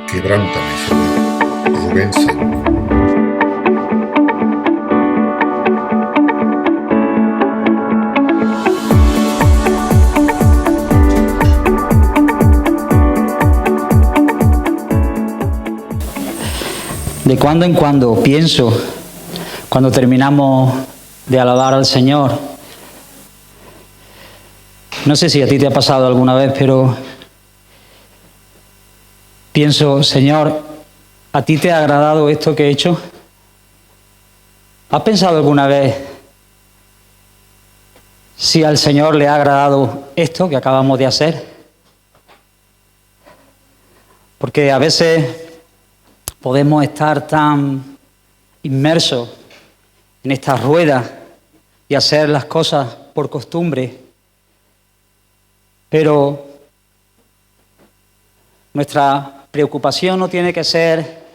Quebrántame, Señor. Rubén Sánchez. De cuando en cuando pienso, cuando terminamos de alabar al Señor, no sé si a ti te ha pasado alguna vez, pero pienso, Señor, ¿a ti te ha agradado esto que he hecho? ¿Has pensado alguna vez si al Señor le ha agradado esto que acabamos de hacer? Porque a veces podemos estar tan inmersos en esta rueda y hacer las cosas por costumbre, pero nuestra preocupación no tiene que ser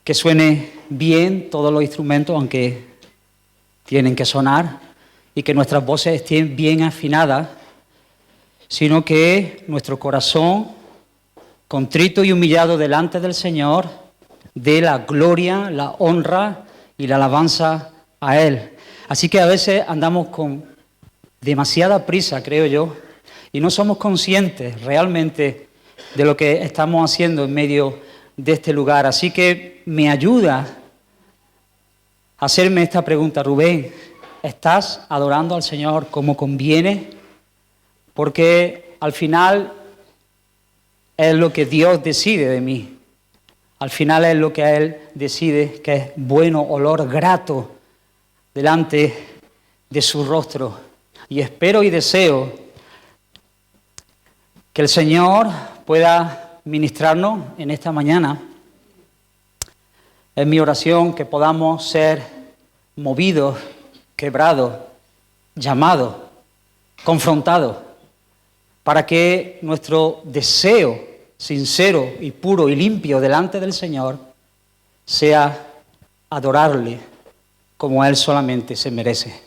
que suene bien todos los instrumentos, aunque tienen que sonar, y que nuestras voces estén bien afinadas, sino que nuestro corazón, contrito y humillado delante del Señor, dé la gloria, la honra y la alabanza a Él. Así que a veces andamos con demasiada prisa, creo yo, y no somos conscientes realmente de lo que estamos haciendo en medio de este lugar. Así que me ayuda a hacerme esta pregunta, Rubén, ¿estás adorando al Señor como conviene? Porque al final es lo que Dios decide de mí. Al final es lo que Él decide que es bueno, olor grato delante de su rostro. Y espero y deseo que el Señor pueda ministrarnos en esta mañana. Es mi oración que podamos ser movidos, quebrados, llamados, confrontados, para que nuestro deseo sincero y puro y limpio delante del Señor sea adorarle como Él solamente se merece.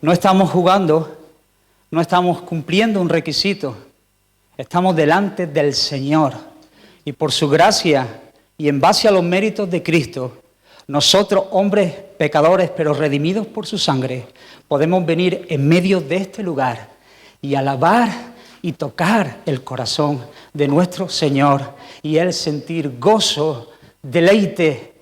No estamos jugando, no estamos cumpliendo un requisito, estamos delante del Señor y por su gracia y en base a los méritos de Cristo, nosotros, hombres pecadores pero redimidos por su sangre, podemos venir en medio de este lugar y alabar y tocar el corazón de nuestro Señor y Él sentir gozo, deleite,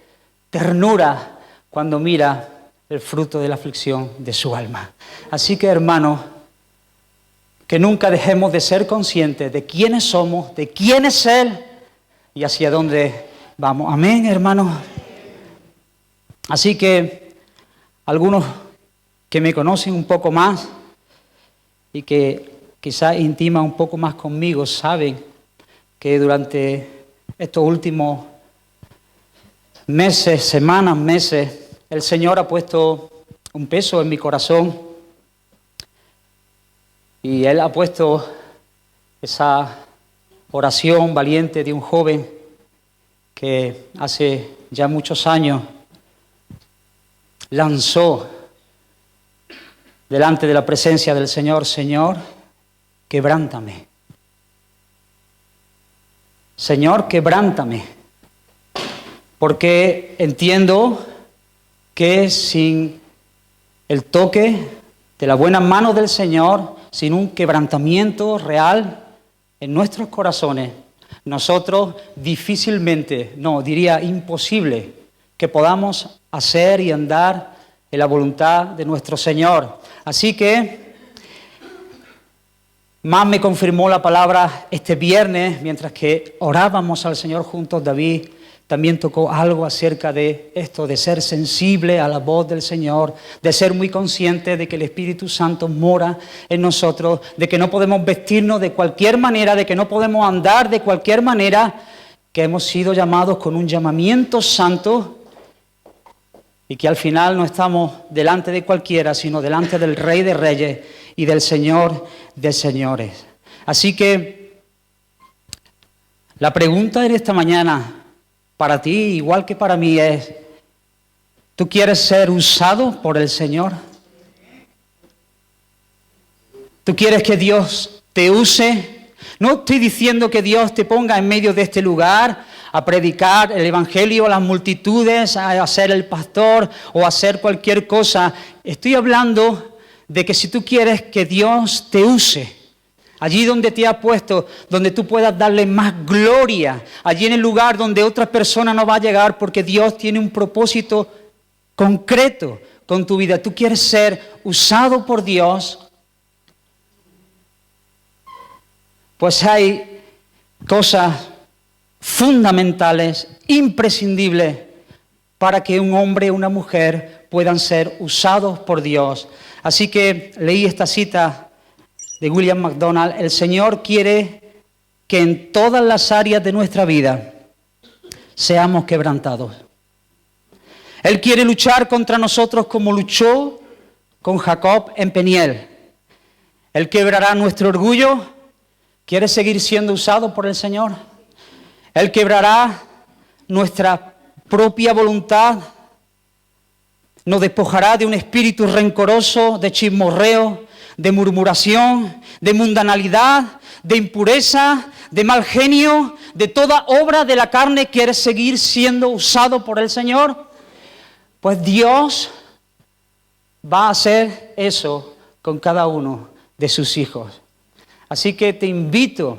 ternura cuando mira el fruto de la aflicción de su alma. Así que, hermanos, que nunca dejemos de ser conscientes de quiénes somos, de quién es Él y hacia dónde vamos. Amén, hermanos. Así que algunos que me conocen un poco más y que quizás intiman un poco más conmigo saben que durante estos últimos meses, semanas, meses, el Señor ha puesto un peso en mi corazón y Él ha puesto esa oración valiente de un joven que hace ya muchos años lanzó delante de la presencia del Señor: Señor, quebrántame. Señor, quebrántame. Porque entiendo que sin el toque de la buena mano del Señor, sin un quebrantamiento real en nuestros corazones, nosotros difícilmente, no, diría imposible, que podamos hacer y andar en la voluntad de nuestro Señor. Así que más me confirmó la palabra este viernes, mientras que orábamos al Señor juntos. David también tocó algo acerca de esto, de ser sensible a la voz del Señor, de ser muy consciente de que el Espíritu Santo mora en nosotros, de que no podemos vestirnos de cualquier manera, de que no podemos andar de cualquier manera, que hemos sido llamados con un llamamiento santo y que al final no estamos delante de cualquiera, sino delante del Rey de Reyes y del Señor de Señores. Así que la pregunta en esta mañana para ti, igual que para mí, es: ¿tú quieres ser usado por el Señor? ¿Tú quieres que Dios te use No estoy diciendo que Dios te ponga en medio de este lugar a predicar el evangelio a las multitudes, a ser el pastor o a hacer cualquier cosa. Estoy hablando de que si tú quieres que Dios te use, allí donde te ha puesto, donde tú puedas darle más gloria, allí en el lugar donde otra persona no va a llegar, porque Dios tiene un propósito concreto con tu vida. Tú quieres ser usado por Dios, pues hay cosas fundamentales, imprescindibles, para que un hombre o una mujer puedan ser usados por Dios. Así que leí esta cita de William MacDonald: el Señor quiere que en todas las áreas de nuestra vida seamos quebrantados. Él quiere luchar contra nosotros como luchó con Jacob en Peniel. Él quebrará nuestro orgullo. ¿Quiere seguir siendo usado por el Señor? Él quebrará nuestra propia voluntad. Nos despojará de un espíritu rencoroso, de chismorreo, de murmuración, de mundanalidad, de impureza, de mal genio, de toda obra de la carne. ¿Quiere seguir siendo usado por el Señor? Pues Dios va a hacer eso con cada uno de sus hijos. Así que te invito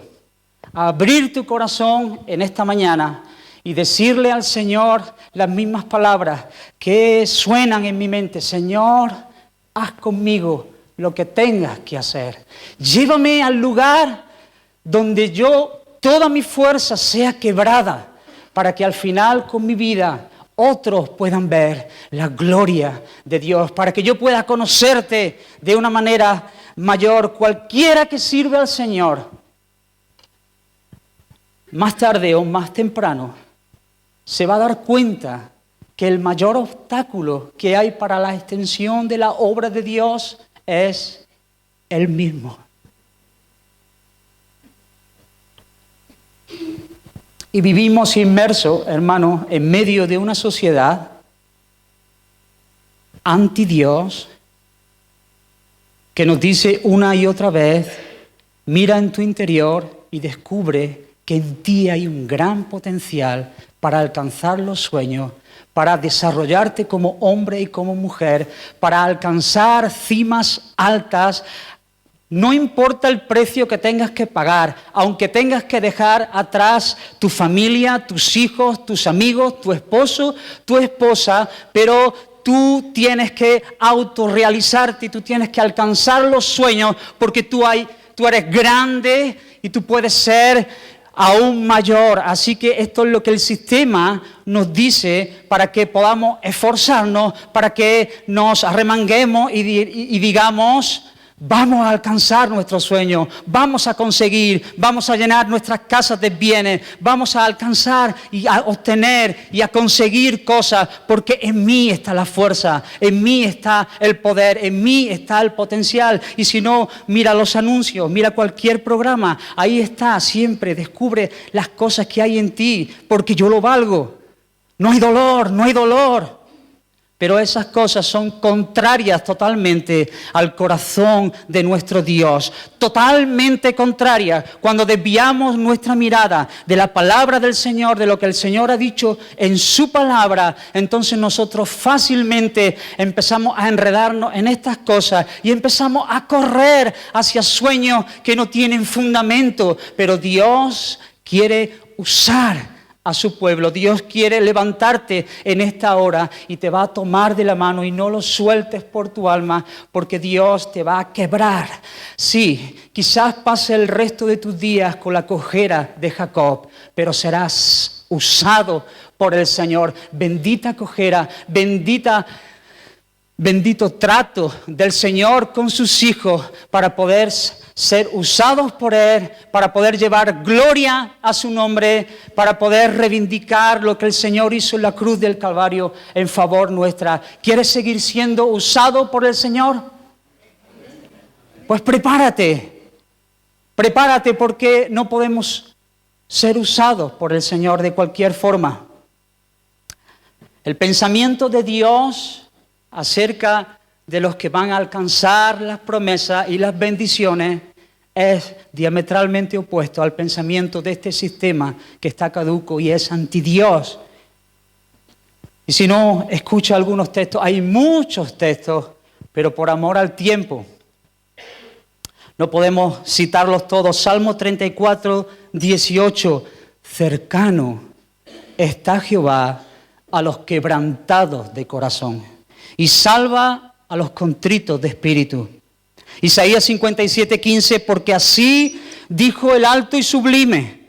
a abrir tu corazón en esta mañana y decirle al Señor las mismas palabras que suenan en mi mente: Señor, haz conmigo lo que tengas que hacer. Llévame al lugar donde toda mi fuerza sea quebrada, para que al final con mi vida otros puedan ver la gloria de Dios, para que yo pueda conocerte de una manera mayor. Cualquiera que sirve al Señor, más tarde o más temprano, se va a dar cuenta que el mayor obstáculo que hay para la extensión de la obra de Dios es Él mismo. Y vivimos inmersos, hermanos, en medio de una sociedad anti Dios, que nos dice una y otra vez: mira en tu interior y descubre que en ti hay un gran potencial para alcanzar los sueños, para desarrollarte como hombre y como mujer, para alcanzar cimas altas. No importa el precio que tengas que pagar, aunque tengas que dejar atrás tu familia, tus hijos, tus amigos, tu esposo, tu esposa, pero tú tienes que autorrealizarte y tú tienes que alcanzar los sueños, porque tú eres grande y tú puedes ser aún mayor. Así que esto es lo que el sistema nos dice, para que podamos esforzarnos, para que nos arremanguemos y digamos: vamos a alcanzar nuestros sueños, vamos a conseguir, vamos a llenar nuestras casas de bienes, vamos a alcanzar y a obtener y a conseguir cosas, porque en mí está la fuerza, en mí está el poder, en mí está el potencial. Y si no, mira los anuncios, mira cualquier programa, ahí está, siempre descubre las cosas que hay en ti, porque yo lo valgo. No hay dolor, no hay dolor. Pero esas cosas son contrarias totalmente al corazón de nuestro Dios. Totalmente contrarias. Cuando desviamos nuestra mirada de la palabra del Señor, de lo que el Señor ha dicho en su palabra, entonces nosotros fácilmente empezamos a enredarnos en estas cosas y empezamos a correr hacia sueños que no tienen fundamento. Pero Dios quiere usar a su pueblo. Dios quiere levantarte en esta hora y te va a tomar de la mano, y no lo sueltes por tu alma, porque Dios te va a quebrar. Sí, quizás pase el resto de tus días con la cojera de Jacob, pero serás usado por el Señor. Bendita cojera, bendito trato del Señor con sus hijos, para poder ser usados por Él, para poder llevar gloria a su nombre, para poder reivindicar lo que el Señor hizo en la cruz del Calvario en favor nuestra. ¿Quieres seguir siendo usado por el Señor? Pues prepárate, porque no podemos ser usados por el Señor de cualquier forma. El pensamiento de Dios acerca de los que van a alcanzar las promesas y las bendiciones es diametralmente opuesto al pensamiento de este sistema que está caduco y es antidios. Y si no, escucha algunos textos, hay muchos textos, pero por amor al tiempo no podemos citarlos todos. Salmo 34, 18, cercano está Jehová a los quebrantados de corazón y salva a los contritos de espíritu. Isaías 57, 15, porque así dijo el alto y sublime,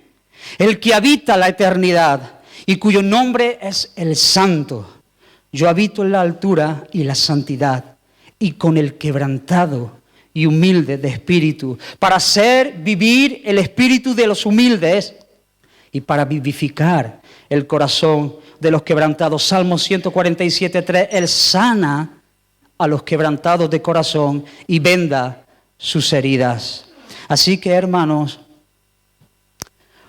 el que habita la eternidad y cuyo nombre es el Santo. Yo habito en la altura y la santidad y con el quebrantado y humilde de espíritu, para hacer vivir el espíritu de los humildes y para vivificar el corazón de los quebrantados. Salmo 147, 3, Él sana a los quebrantados de corazón y venda sus heridas. Así que, hermanos,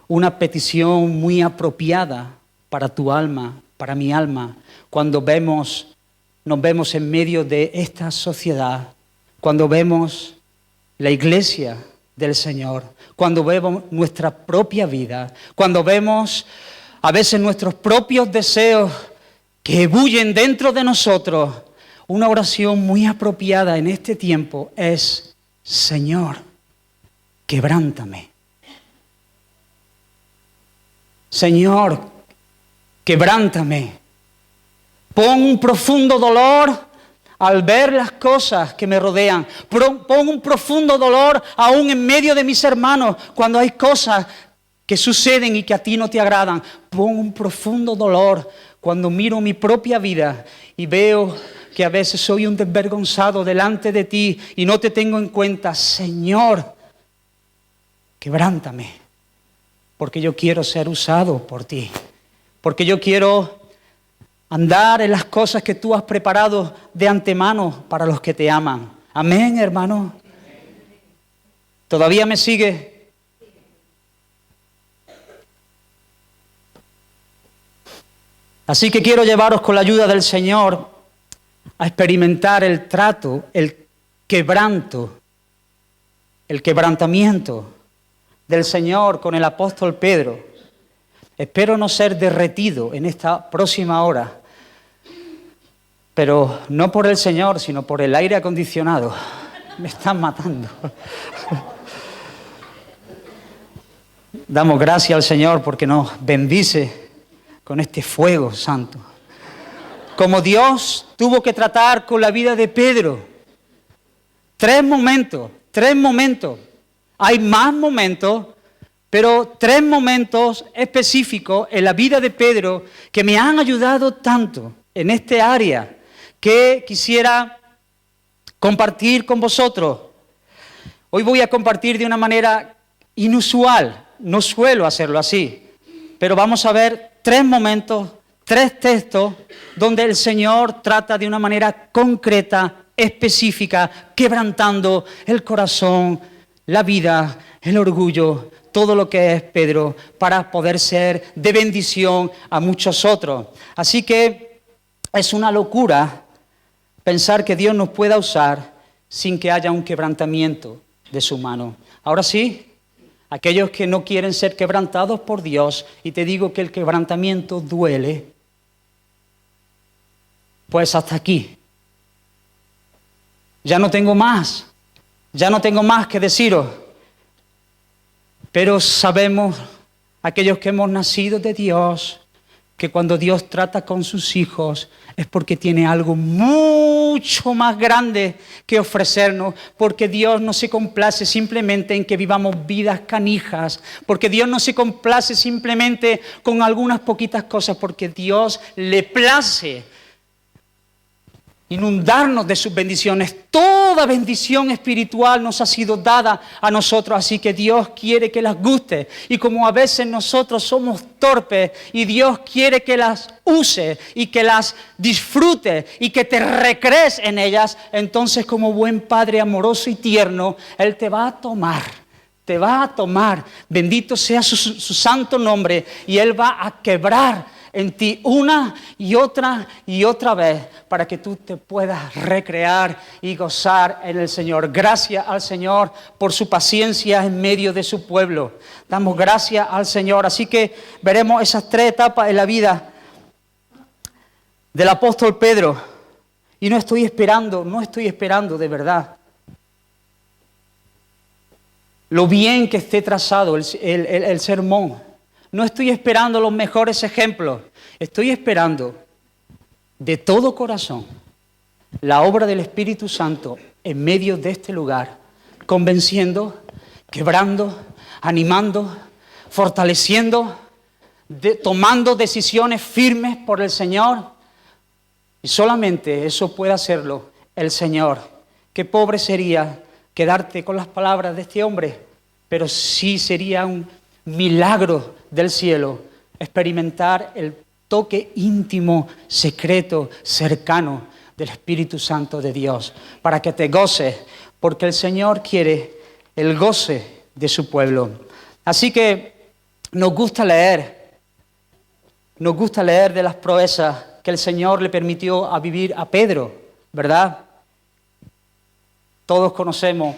una petición muy apropiada para tu alma, para mi alma, cuando nos vemos en medio de esta sociedad, cuando vemos la iglesia del Señor, cuando vemos nuestra propia vida, cuando vemos a veces nuestros propios deseos que bullen dentro de nosotros, una oración muy apropiada en este tiempo es: Señor, quebrántame. Señor, quebrántame. Pon un profundo dolor al ver las cosas que me rodean. Pon un profundo dolor aún en medio de mis hermanos cuando hay cosas que suceden y que a ti no te agradan. Pon un profundo dolor cuando miro mi propia vida y veo que a veces soy un desvergonzado delante de ti y no te tengo en cuenta. Señor, quebrántame, porque yo quiero ser usado por ti, porque yo quiero andar en las cosas que tú has preparado de antemano para los que te aman. Amén, hermano. ¿Todavía me sigue? Así que quiero llevaros con la ayuda del Señor a experimentar el trato, el quebranto, el quebrantamiento del Señor con el apóstol Pedro. Espero no ser derretido en esta próxima hora, pero no por el Señor, sino por el aire acondicionado. Me están matando. Damos gracias al Señor porque nos bendice con este fuego santo. Como Dios tuvo que tratar con la vida de Pedro. Tres momentos. Hay más momentos, pero tres momentos específicos en la vida de Pedro que me han ayudado tanto en este área que quisiera compartir con vosotros. Hoy voy a compartir de una manera inusual, no suelo hacerlo así, pero vamos a ver tres momentos, tres textos donde el Señor trata de una manera concreta, específica, quebrantando el corazón, la vida, el orgullo, todo lo que es Pedro, para poder ser de bendición a muchos otros. Así que es una locura pensar que Dios nos pueda usar sin que haya un quebrantamiento de su mano. Ahora sí, aquellos que no quieren ser quebrantados por Dios, y te digo que el quebrantamiento duele, pues hasta aquí. Ya no tengo más que deciros. Pero sabemos, aquellos que hemos nacido de Dios, que cuando Dios trata con sus hijos es porque tiene algo mucho más grande que ofrecernos, porque Dios no se complace simplemente en que vivamos vidas canijas, porque Dios no se complace simplemente con algunas poquitas cosas, porque Dios le place inundarnos de sus bendiciones. Toda bendición espiritual nos ha sido dada a nosotros, así que Dios quiere que las guste. Y como a veces nosotros somos torpes y Dios quiere que las use y que las disfrute y que te recrees en ellas, entonces como buen Padre amoroso y tierno, Él te va a tomar. Bendito sea su santo nombre, y Él va a quebrar en ti una y otra vez para que tú te puedas recrear y gozar en el Señor. Gracias al Señor por su paciencia en medio de su pueblo. Damos gracias al Señor. Así que veremos esas 3 etapas en la vida del apóstol Pedro. Y no estoy esperando de verdad lo bien que esté trazado el sermón. No estoy esperando los mejores ejemplos. Estoy esperando de todo corazón la obra del Espíritu Santo en medio de este lugar, convenciendo, quebrando, animando, fortaleciendo, tomando decisiones firmes por el Señor. Y solamente eso puede hacerlo el Señor. Qué pobre sería quedarte con las palabras de este hombre, pero sí sería un milagro del cielo experimentar el toque íntimo, secreto, cercano del Espíritu Santo de Dios, para que te goces, porque el Señor quiere el goce de su pueblo. Así que nos gusta leer de las proezas que el Señor le permitió a vivir a Pedro, ¿verdad? Todos conocemos,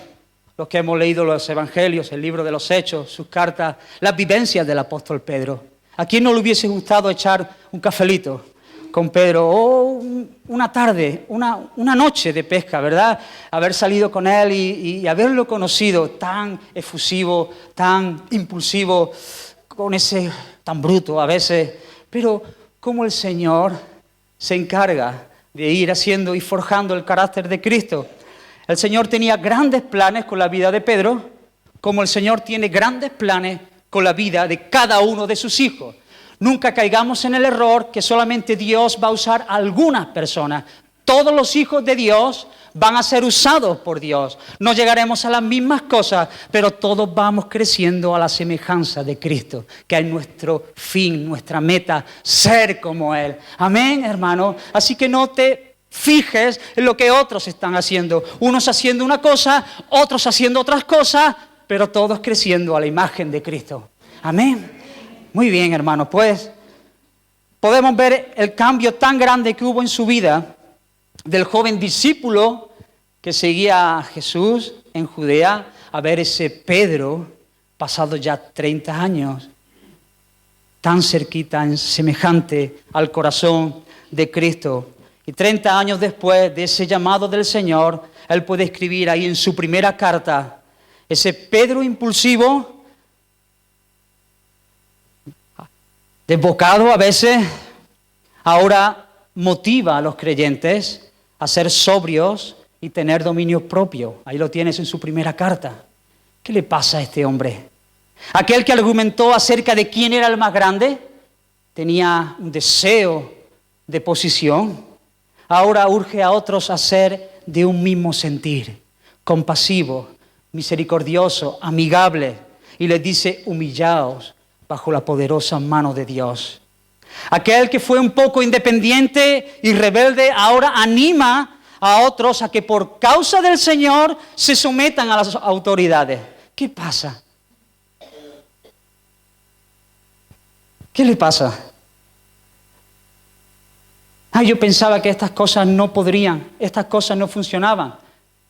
los que hemos leído los evangelios, el libro de los Hechos, sus cartas, las vivencias del apóstol Pedro. ¿A quién no le hubiese gustado echar un cafelito con Pedro? O una tarde, una noche de pesca, ¿verdad? Haber salido con él y haberlo conocido tan efusivo, tan impulsivo, con ese tan bruto a veces. Pero cómo el Señor se encarga de ir haciendo y forjando el carácter de Cristo. El Señor tenía grandes planes con la vida de Pedro, como el Señor tiene grandes planes con la vida de cada uno de sus hijos. Nunca caigamos en el error que solamente Dios va a usar a algunas personas. Todos los hijos de Dios van a ser usados por Dios. No llegaremos a las mismas cosas, pero todos vamos creciendo a la semejanza de Cristo, que es nuestro fin, nuestra meta, ser como Él. Amén, hermano. Así que no te fijes en lo que otros están haciendo. Unos haciendo una cosa, otros haciendo otras cosas, pero todos creciendo a la imagen de Cristo. Amén. Muy bien, hermano. Pues podemos ver el cambio tan grande que hubo en su vida del joven discípulo que seguía a Jesús en Judea a ver ese Pedro pasado ya 30 años, tan cerquita, semejante al corazón de Cristo. Y 30 años después de ese llamado del Señor, él puede escribir ahí en su primera carta, ese Pedro impulsivo, desbocado a veces, ahora motiva a los creyentes a ser sobrios y tener dominio propio. Ahí lo tienes en su primera carta. ¿Qué le pasa a este hombre? Aquel que argumentó acerca de quién era el más grande, tenía un deseo de posición. Ahora urge a otros a ser de un mismo sentir, compasivo, misericordioso, amigable, y les dice: humillaos bajo la poderosa mano de Dios. Aquel que fue un poco independiente y rebelde ahora anima a otros a que por causa del Señor se sometan a las autoridades. ¿Qué pasa? ¿Qué le pasa? Yo pensaba que estas cosas no podrían, estas cosas no funcionaban,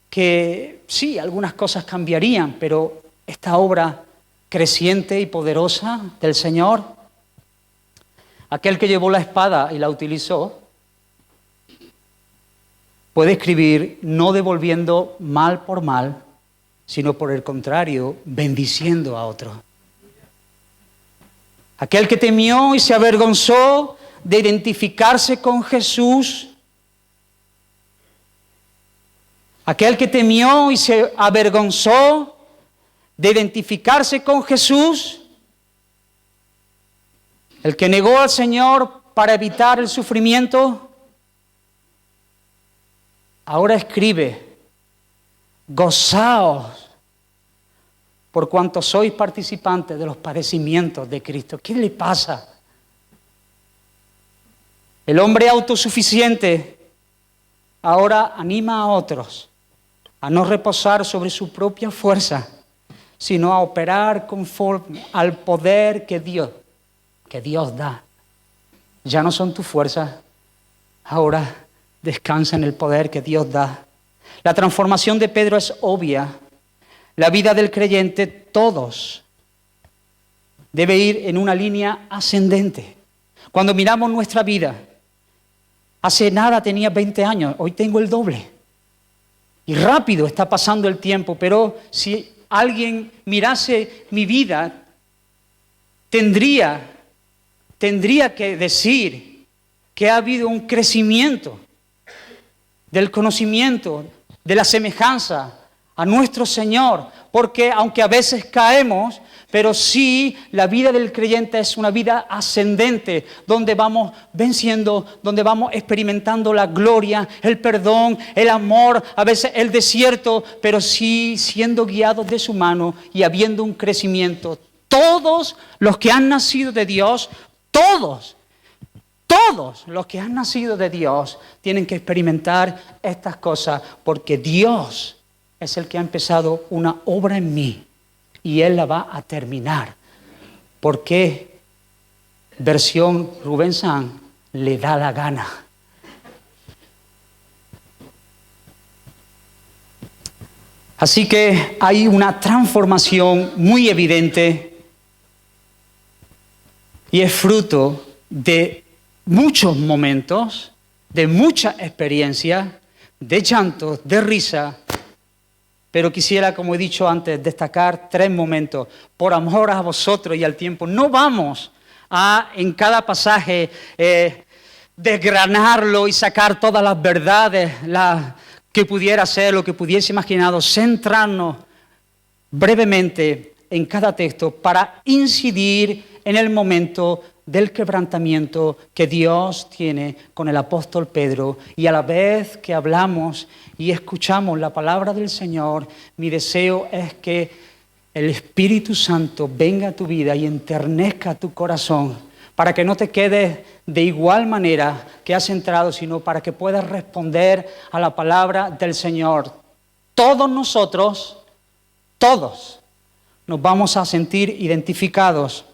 que sí, algunas cosas cambiarían, pero esta obra creciente y poderosa del Señor, aquel que llevó la espada y la utilizó, puede escribir no devolviendo mal por mal, sino por el contrario, bendiciendo a otro. Aquel que temió y se avergonzó de identificarse con Jesús, aquel que temió y se avergonzó de identificarse con Jesús, el que negó al Señor para evitar el sufrimiento, ahora escribe: gozaos por cuanto sois participantes de los padecimientos de Cristo. ¿Qué le pasa? El hombre autosuficiente ahora anima a otros a no reposar sobre su propia fuerza, sino a operar conforme al poder que Dios da. ya no son tus fuerzas, ahora descansa en el poder que Dios da. La transformación de Pedro es obvia. La vida del creyente, todos, debe ir en una línea ascendente. Cuando miramos nuestra vida, hace nada tenía 20 años, hoy tengo el doble. Y rápido está pasando el tiempo, pero si alguien mirase mi vida, tendría que decir que ha habido un crecimiento del conocimiento, de la semejanza a nuestro Señor, porque aunque a veces caemos, pero sí la vida del creyente es una vida ascendente, donde vamos venciendo, donde vamos experimentando la gloria, el perdón, el amor, a veces el desierto, pero sí siendo guiados de su mano y habiendo un crecimiento. Todos los que han nacido de Dios, todos los que han nacido de Dios tienen que experimentar estas cosas, porque Dios es el que ha empezado una obra en mí y Él la va a terminar. Porque versión Rubén Sanz le da la gana. Así que hay una transformación muy evidente y es fruto de muchos momentos, de mucha experiencia, de llantos, de risa, pero quisiera, como he dicho antes, destacar 3 momentos. Por amor a vosotros y al tiempo, no vamos a, en cada pasaje, desgranarlo y sacar todas las verdades, que pudiera ser, lo que pudiese imaginado, centrarnos brevemente en cada texto para incidir en el momento del quebrantamiento que Dios tiene con el apóstol Pedro. Y a la vez que hablamos y escuchamos la palabra del Señor, mi deseo es que el Espíritu Santo venga a tu vida y enternezca tu corazón, para que no te quedes de igual manera que has entrado, sino para que puedas responder a la palabra del Señor. Todos nosotros, todos, nos vamos a sentir identificados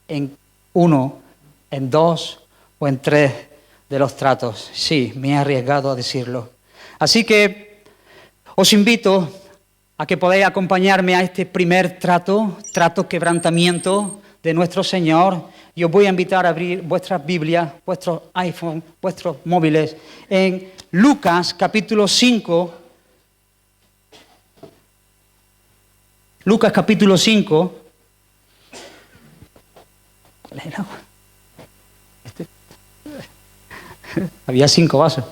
en 1, en 2 o en 3 de los tratos. Sí, me he arriesgado a decirlo. Así que os invito a que podáis acompañarme a este primer trato quebrantamiento de nuestro Señor. Y os voy a invitar a abrir vuestras Biblias, vuestros iPhones, vuestros móviles, en Lucas capítulo 5. Lucas capítulo 5. ¿Cuál es el agua? Había 5 vasos.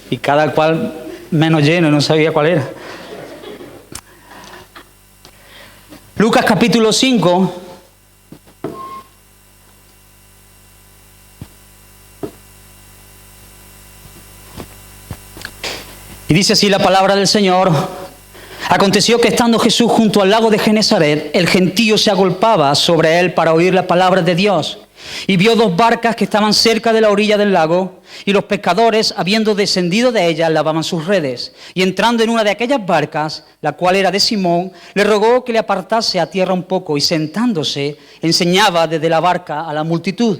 Y cada cual menos lleno, no sabía cuál era. Lucas capítulo 5. Y dice así la palabra del Señor. Aconteció que estando Jesús junto al lago de Genesaret, el gentío se agolpaba sobre él para oír la palabra de Dios. Y vio 2 barcas que estaban cerca de la orilla del lago, y los pescadores, habiendo descendido de ellas, lavaban sus redes. Y entrando en una de aquellas barcas, la cual era de Simón, le rogó que le apartase a tierra un poco, y sentándose, enseñaba desde la barca a la multitud.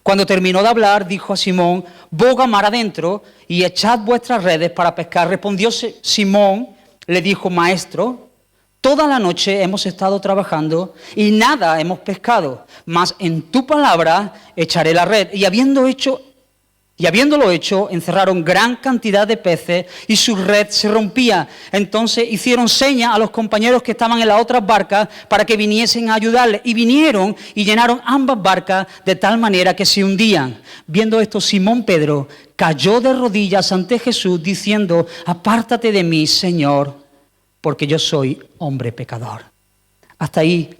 Cuando terminó de hablar, dijo a Simón: boga mar adentro y echad vuestras redes para pescar. Respondió Simón, le dijo: Maestro, toda la noche hemos estado trabajando y nada hemos pescado, mas en tu palabra echaré la red. Y habiéndolo hecho, encerraron gran cantidad de peces y su red se rompía. Entonces hicieron señas a los compañeros que estaban en las otras barcas para que viniesen a ayudarles. Y vinieron y llenaron ambas barcas de tal manera que se hundían. Viendo esto, Simón Pedro cayó de rodillas ante Jesús diciendo: apártate de mí, Señor, porque yo soy hombre pecador. Hasta ahí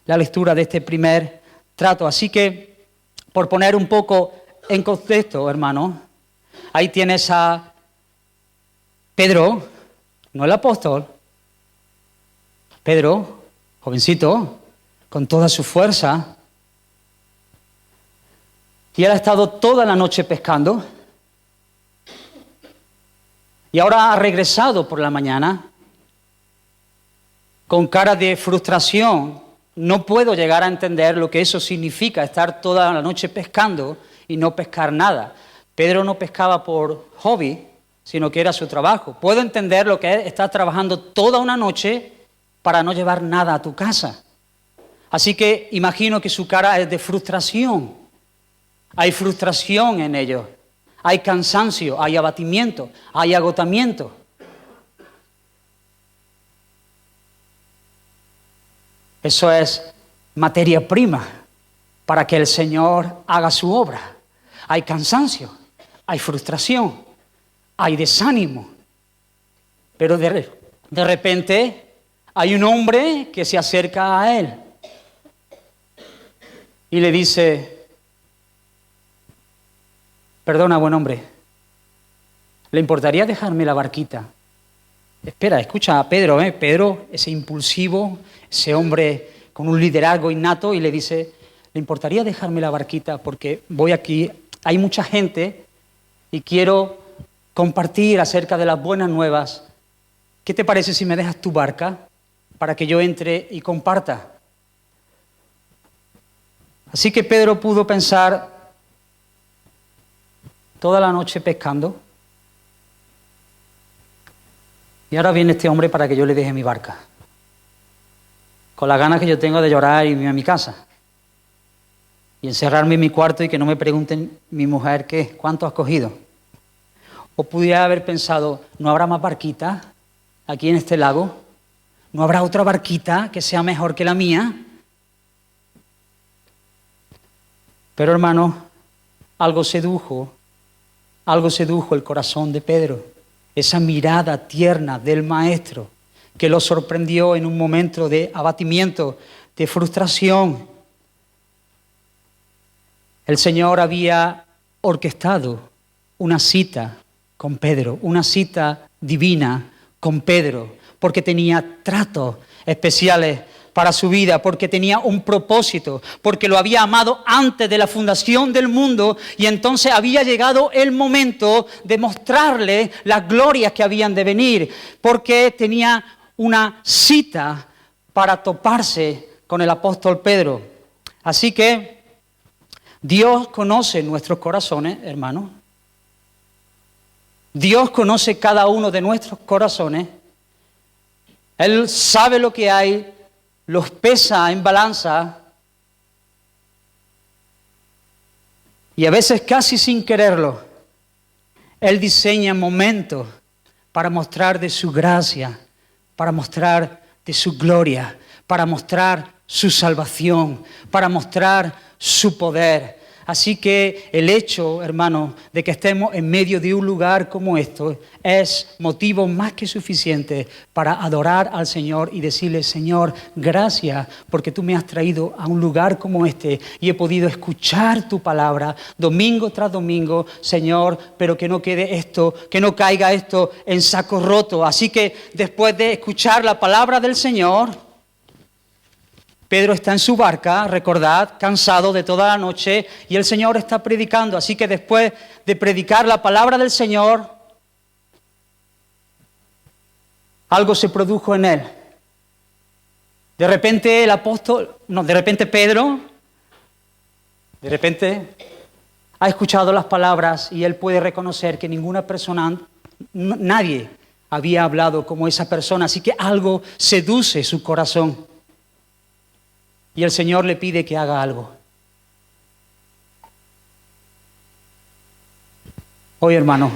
la lectura de este primer trato. Así que, por poner un poco en contexto, hermano, ahí tienes a Pedro, no el apóstol, Pedro, jovencito, con toda su fuerza, y él ha estado toda la noche pescando, y ahora ha regresado por la mañana, con cara de frustración. No puedo llegar a entender lo que eso significa, estar toda la noche pescando y no pescar nada. Pedro no pescaba por hobby, sino que era su trabajo. Puedo entender lo que es estar trabajando toda una noche para no llevar nada a tu casa. Así que imagino que su cara es de frustración. Hay frustración en ellos. Hay cansancio, hay abatimiento, hay agotamiento. Eso es materia prima para que el Señor haga su obra. Hay cansancio, hay frustración, hay desánimo. Pero de repente hay un hombre que se acerca a él y le dice: perdona, buen hombre, ¿le importaría dejarme la barquita? Espera, escucha a Pedro, Pedro, ese impulsivo, ese hombre con un liderazgo innato, y le dice: ¿le importaría dejarme la barquita? Porque voy aquí, hay mucha gente y quiero compartir acerca de las buenas nuevas. ¿Qué te parece si me dejas tu barca para que yo entre y comparta? Así que Pedro pudo pensar: toda la noche pescando, y ahora viene este hombre para que yo le deje mi barca, con las ganas que yo tengo de llorar y irme a mi casa y encerrarme en mi cuarto y que no me pregunten mi mujer cuánto has cogido. O pudiera haber pensado: ¿no habrá más barquitas aquí en este lago? ¿No habrá otra barquita que sea mejor que la mía? Pero hermano, algo sedujo el corazón de Pedro, esa mirada tierna del Maestro que lo sorprendió en un momento de abatimiento, de frustración. El Señor había orquestado una cita con Pedro, una cita divina con Pedro, porque tenía tratos especiales para su vida, porque tenía un propósito, porque lo había amado antes de la fundación del mundo, y entonces había llegado el momento de mostrarle las glorias que habían de venir, porque tenía una cita para toparse con el apóstol Pedro. Así que Dios conoce nuestros corazones, hermanos. Dios conoce cada uno de nuestros corazones. Él sabe lo que hay, los pesa en balanza, y a veces casi sin quererlo, Él diseña momentos para mostrar de su gracia, para mostrar de su gloria, para mostrar su salvación, para mostrar su poder. Así que el hecho, hermano, de que estemos en medio de un lugar como esto es motivo más que suficiente para adorar al Señor y decirle: Señor, gracias porque tú me has traído a un lugar como este y he podido escuchar tu palabra domingo tras domingo, Señor, pero que no quede esto, que no caiga esto en saco roto. Así que después de escuchar la palabra del Señor, Pedro está en su barca, recordad, cansado de toda la noche, y el Señor está predicando. Así que después de predicar la palabra del Señor, algo se produjo en él. De repente Pedro ha escuchado las palabras y él puede reconocer que ninguna persona, nadie había hablado como esa persona. Así que algo seduce su corazón. Y el Señor le pide que haga algo. Hoy, hermano,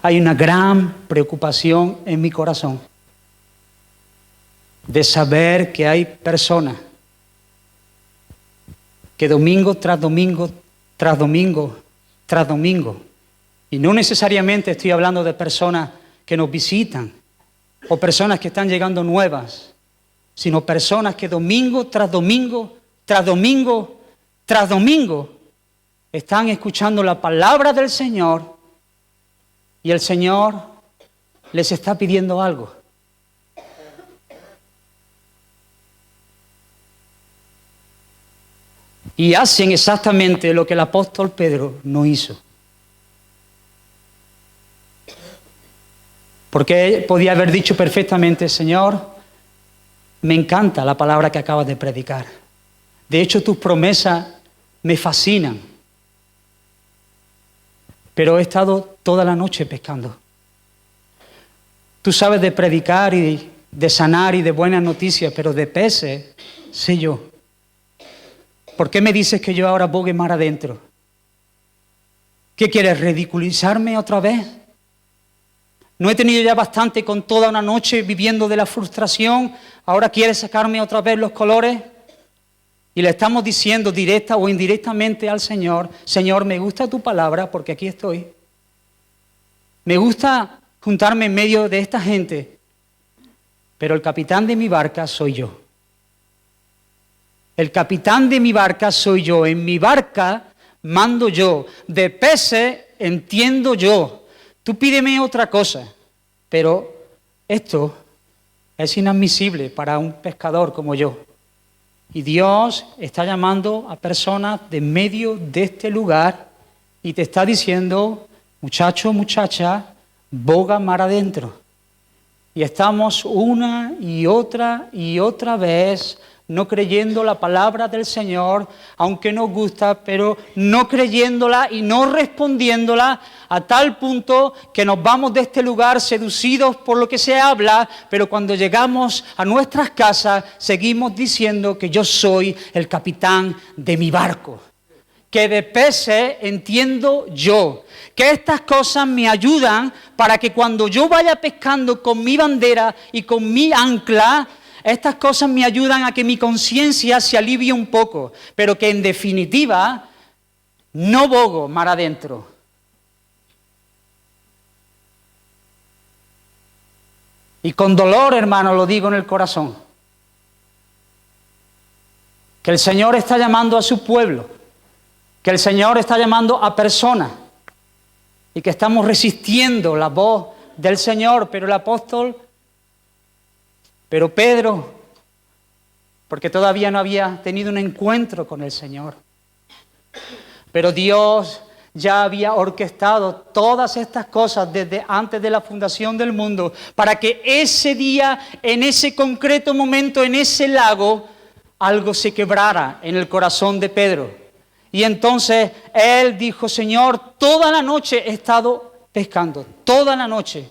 hay una gran preocupación en mi corazón de saber que hay personas que domingo tras domingo, tras domingo, tras domingo, y no necesariamente estoy hablando de personas que nos visitan o personas que están llegando nuevas, sino personas que domingo tras domingo, tras domingo, tras domingo, están escuchando la palabra del Señor y el Señor les está pidiendo algo. Y hacen exactamente lo que el apóstol Pedro no hizo. Porque él podía haber dicho perfectamente: Señor, Me encanta la palabra que acabas de predicar. De hecho, tus promesas me fascinan. Pero he estado toda la noche pescando. Tú sabes de predicar y de sanar y de buenas noticias, pero de peces sé yo. ¿Por qué me dices que yo ahora bogue mar adentro? ¿Qué quieres, ridiculizarme otra vez? ¿No he tenido ya bastante con toda una noche viviendo de la frustración? ¿Ahora quieres sacarme otra vez los colores? Y le estamos diciendo directa o indirectamente al Señor: Señor, me gusta tu palabra porque aquí estoy. Me gusta juntarme en medio de esta gente, pero el capitán de mi barca soy yo. El capitán de mi barca soy yo. En mi barca mando yo. De peces entiendo yo. Tú pídeme otra cosa, pero esto es inadmisible para un pescador como yo. Y Dios está llamando a personas de medio de este lugar y te está diciendo: muchacho, muchacha, boga mar adentro. Y estamos una y otra vez no creyendo la palabra del Señor, aunque nos gusta, pero no creyéndola y no respondiéndola, a tal punto que nos vamos de este lugar seducidos por lo que se habla, pero cuando llegamos a nuestras casas seguimos diciendo que yo soy el capitán de mi barco, que de peces entiendo yo, que estas cosas me ayudan para que cuando yo vaya pescando con mi bandera y con mi ancla, estas cosas me ayudan a que mi conciencia se alivie un poco, pero que en definitiva no bogo mar adentro. Y con dolor, hermano, lo digo en el corazón, que el Señor está llamando a su pueblo, que el Señor está llamando a personas y que estamos resistiendo la voz del Señor, pero el apóstol, pero Pedro, porque todavía no había tenido un encuentro con el Señor, pero Dios ya había orquestado todas estas cosas desde antes de la fundación del mundo, para que ese día, en ese concreto momento, en ese lago, algo se quebrara en el corazón de Pedro. Y entonces él dijo: Señor, toda la noche he estado pescando, toda la noche.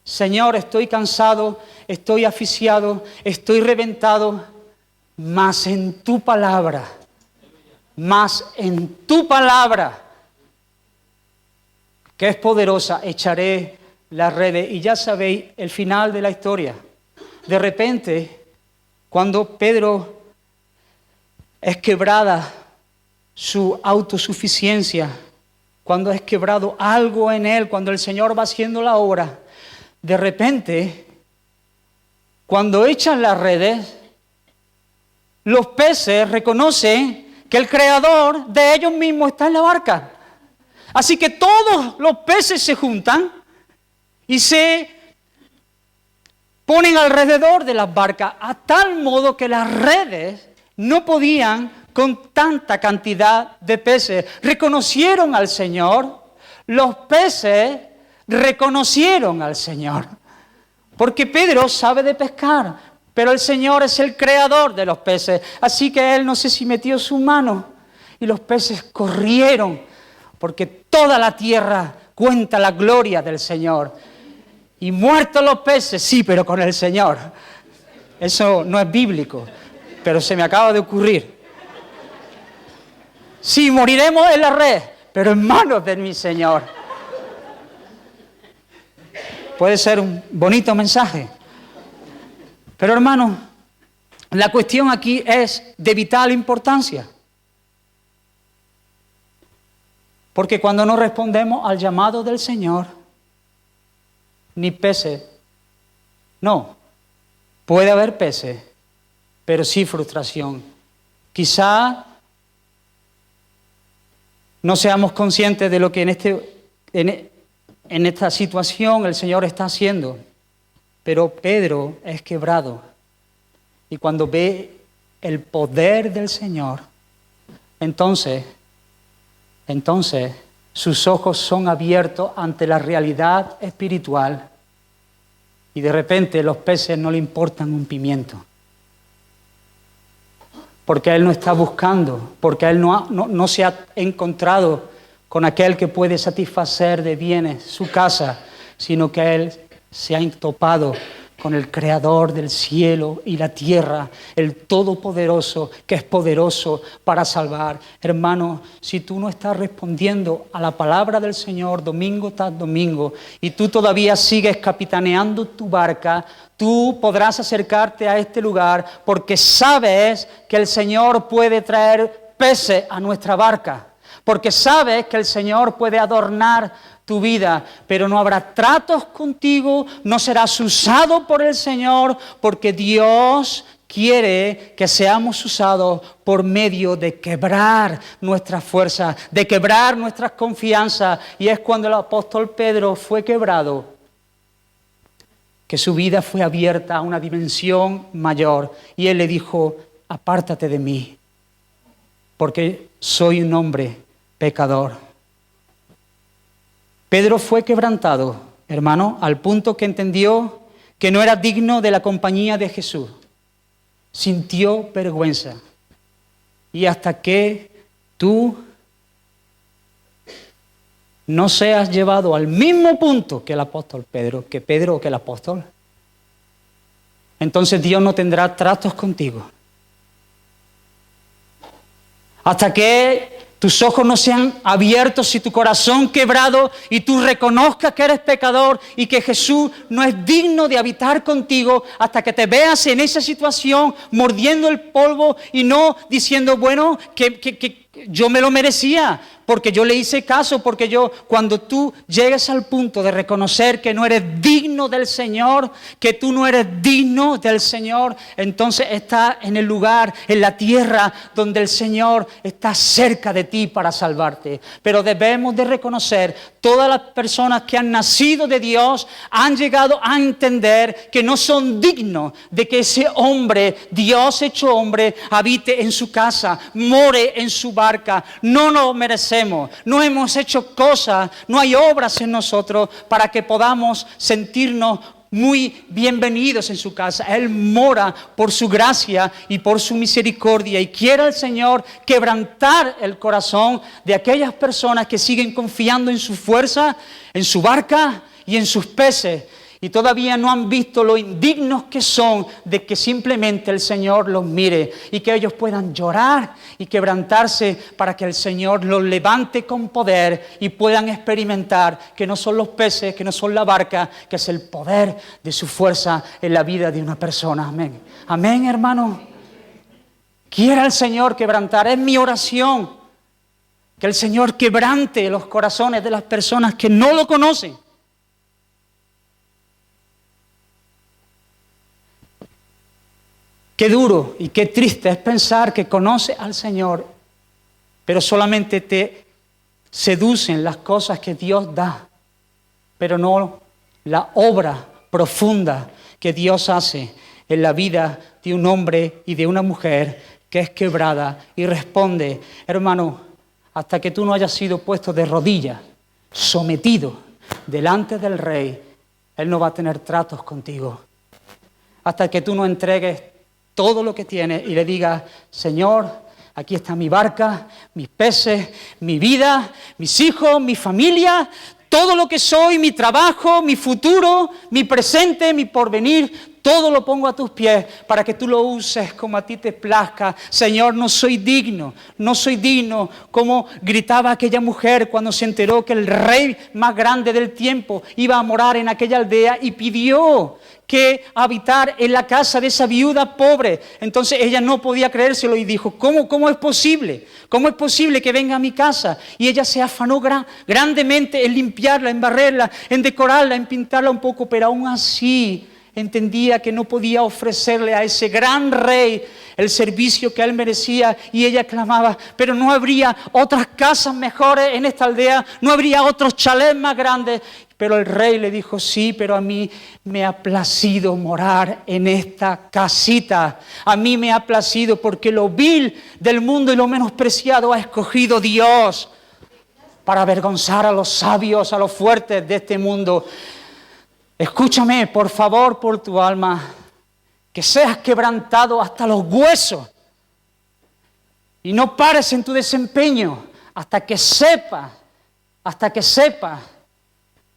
Señor, estoy cansado, estoy asfixiado, estoy reventado, mas en tu palabra, que es poderosa, echaré las redes. Y ya sabéis el final de la historia. De repente, cuando Pedro es quebrada su autosuficiencia, cuando es quebrado algo en él, cuando el Señor va haciendo la obra, de repente, cuando echan las redes, los peces reconocen que el creador de ellos mismos está en la barca. Así que todos los peces se juntan y se ponen alrededor de las barcas, a tal modo que las redes no podían con tanta cantidad de peces. Reconocieron al Señor, los peces reconocieron al Señor. Porque Pedro sabe de pescar, pero el Señor es el creador de los peces. Así que él, no sé si metió su mano y los peces corrieron, porque toda la tierra cuenta la gloria del Señor. Y muertos los peces, sí, pero con el Señor. Eso no es bíblico, pero se me acaba de ocurrir. Sí, moriremos en la red, pero en manos de mi Señor. Puede ser un bonito mensaje. Pero hermano, la cuestión aquí es de vital importancia. Porque cuando no respondemos al llamado del Señor, ni peces, no, puede haber peces, pero sí frustración. Quizá no seamos conscientes de lo que en esta situación el Señor está haciendo, pero Pedro es quebrado. Y cuando ve el poder del Señor, entonces sus ojos son abiertos ante la realidad espiritual y de repente los peces no le importan un pimiento. porque él no está buscando, porque él no se ha encontrado con aquel que puede satisfacer de bienes su casa, sino que él se ha topado con el Creador del cielo y la tierra, el Todopoderoso, que es poderoso para salvar. Hermano, si tú no estás respondiendo a la palabra del Señor domingo tras domingo y tú todavía sigues capitaneando tu barca, tú podrás acercarte a este lugar porque sabes que el Señor puede traer peces a nuestra barca, porque sabes que el Señor puede adornar tu vida, pero no habrá tratos contigo, no serás usado por el Señor, porque Dios quiere que seamos usados por medio de quebrar nuestras fuerzas, de quebrar nuestras confianzas. Y es cuando el apóstol Pedro fue quebrado, que su vida fue abierta a una dimensión mayor. Y él le dijo, apártate de mí, porque soy un hombre pecador. Pedro fue quebrantado, hermano, al punto que entendió que no era digno de la compañía de Jesús. Sintió vergüenza. Y hasta que tú no seas llevado al mismo punto que el apóstol Pedro o que el apóstol, entonces Dios no tendrá tratos contigo. Hasta que tus ojos no sean abiertos y tu corazón quebrado y tú reconozcas que eres pecador y que Jesús no es digno de habitar contigo, hasta que te veas en esa situación mordiendo el polvo y no diciendo, bueno, que yo me lo merecía, porque yo le hice caso, porque cuando tú llegues al punto de reconocer que no eres digno del Señor, que tú no eres digno del Señor, entonces estás en el lugar, en la tierra, donde el Señor está cerca de ti para salvarte. Pero debemos de reconocer, todas las personas que han nacido de Dios han llegado a entender que no son dignos de que ese hombre, Dios hecho hombre, habite en su casa, more en su barca. No lo merecemos, no hemos hecho cosas, no hay obras en nosotros para que podamos sentirnos muy bienvenidos en su casa. Él mora por su gracia y por su misericordia, y quiere el Señor quebrantar el corazón de aquellas personas que siguen confiando en su fuerza, en su barca y en sus peces, y todavía no han visto lo indignos que son de que simplemente el Señor los mire y que ellos puedan llorar y quebrantarse para que el Señor los levante con poder y puedan experimentar que no son los peces, que no son la barca, que es el poder de su fuerza en la vida de una persona. Amén. Amén, hermano. Quiera el Señor quebrantar. Es mi oración que el Señor quebrante los corazones de las personas que no lo conocen. Qué duro y qué triste es pensar que conoces al Señor, pero solamente te seducen las cosas que Dios da, pero no la obra profunda que Dios hace en la vida de un hombre y de una mujer que es quebrada y responde. Hermano, hasta que tú no hayas sido puesto de rodillas, sometido delante del Rey, Él no va a tener tratos contigo. Hasta que tú no entregues todo lo que tienes y le digas, Señor, aquí está mi barca, mis peces, mi vida, mis hijos, mi familia, todo lo que soy, mi trabajo, mi futuro, mi presente, mi porvenir, todo lo pongo a tus pies para que tú lo uses como a ti te plazca. Señor, no soy digno, como gritaba aquella mujer cuando se enteró que el rey más grande del tiempo iba a morar en aquella aldea y pidió que habitar en la casa de esa viuda pobre. Entonces ella no podía creérselo y dijo, ¿cómo es posible? ¿Cómo es posible que venga a mi casa? Y ella se afanó grandemente en limpiarla, en barrerla, en decorarla, en pintarla un poco, pero aún así entendía que no podía ofrecerle a ese gran rey el servicio que él merecía, y ella clamaba, pero no habría otras casas mejores en esta aldea, no habría otros chalés más grandes. Pero el rey le dijo, sí, pero a mí me ha placido morar en esta casita. A mí me ha placido porque lo vil del mundo y lo menospreciado ha escogido Dios para avergonzar a los sabios, a los fuertes de este mundo. Escúchame, por favor, por tu alma, que seas quebrantado hasta los huesos Y no pares en tu desempeño hasta que sepas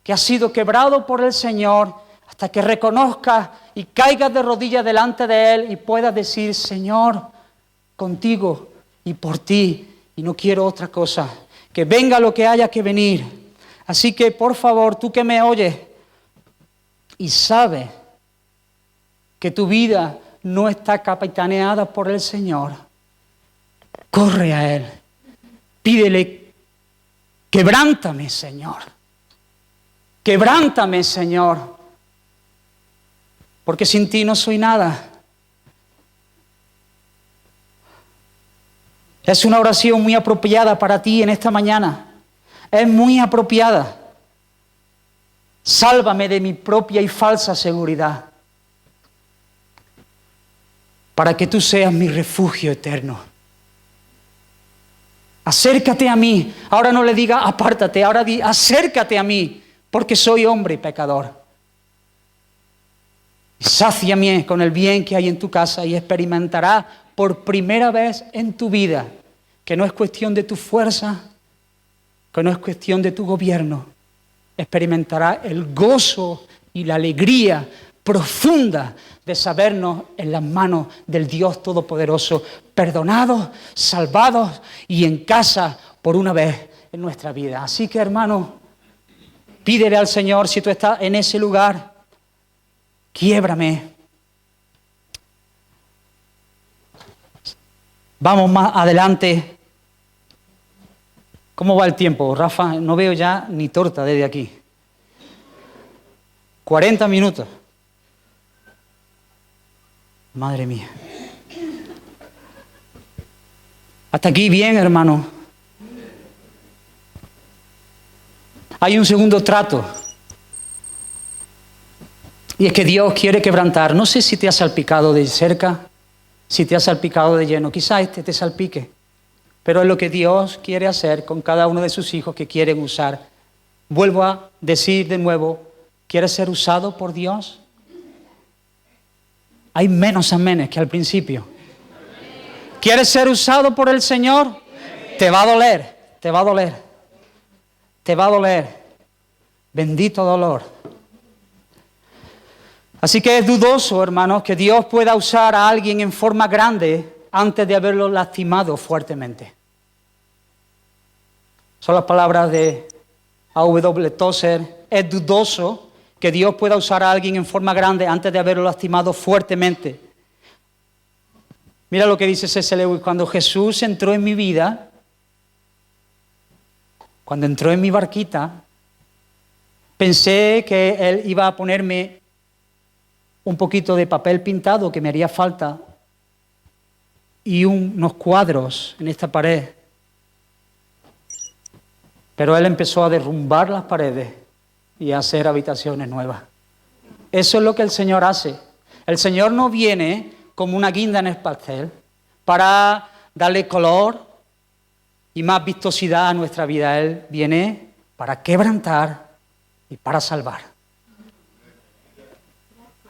que has sido quebrado por el Señor, hasta que reconozcas y caigas de rodillas delante de Él y puedas decir, Señor, contigo y por ti, y no quiero otra cosa, que venga lo que haya que venir. Así que, por favor, tú que me oyes y sabes que tu vida no está capitaneada por el Señor, corre a Él, pídele, quebrántame, Señor, quebrántame, Señor, porque sin ti no soy nada. Es una oración muy apropiada para ti en esta mañana. Es muy apropiada. Sálvame de mi propia y falsa seguridad, para que tú seas mi refugio eterno. Acércate a mí. Ahora no le diga apártate, ahora di acércate a mí, porque soy hombre y pecador. Y sáciame con el bien que hay en tu casa y experimentarás por primera vez en tu vida que no es cuestión de tu fuerza, que no es cuestión de tu gobierno. Experimentarás el gozo y la alegría profunda de sabernos en las manos del Dios Todopoderoso, perdonados, salvados y en casa por una vez en nuestra vida. Así que, hermano, pídele al Señor, si tú estás en ese lugar, quiébrame. Vamos más adelante. ¿Cómo va el tiempo, Rafa? No veo ya ni torta desde aquí. 40 minutos. Madre mía. Hasta aquí bien, hermano. Hay un segundo trato. Y es que Dios quiere quebrantar. No sé si te ha salpicado de cerca, si te ha salpicado de lleno. Quizás este te salpique. Pero es lo que Dios quiere hacer con cada uno de sus hijos que quieren usar. Vuelvo a decir de nuevo, ¿quieres ser usado por Dios? Hay menos amenes que al principio. ¿Quieres ser usado por el Señor? Te va a doler, te va a doler. Te va a doler. Bendito dolor. Así que es dudoso, hermanos, que Dios pueda usar a alguien en forma grande antes de haberlo lastimado fuertemente. Son las palabras de A.W. Tozer. Es dudoso que Dios pueda usar a alguien en forma grande antes de haberlo lastimado fuertemente. Mira lo que dice C.S. Lewis: cuando Jesús entró en mi vida, cuando entró en mi barquita, pensé que Él iba a ponerme un poquito de papel pintado que me haría falta y unos cuadros en esta pared. Pero Él empezó a derrumbar las paredes y a hacer habitaciones nuevas. Eso es lo que el Señor hace. El Señor no viene como una guinda en el pastel para darle color y más vistosidad a nuestra vida. Él viene para quebrantar y para salvar.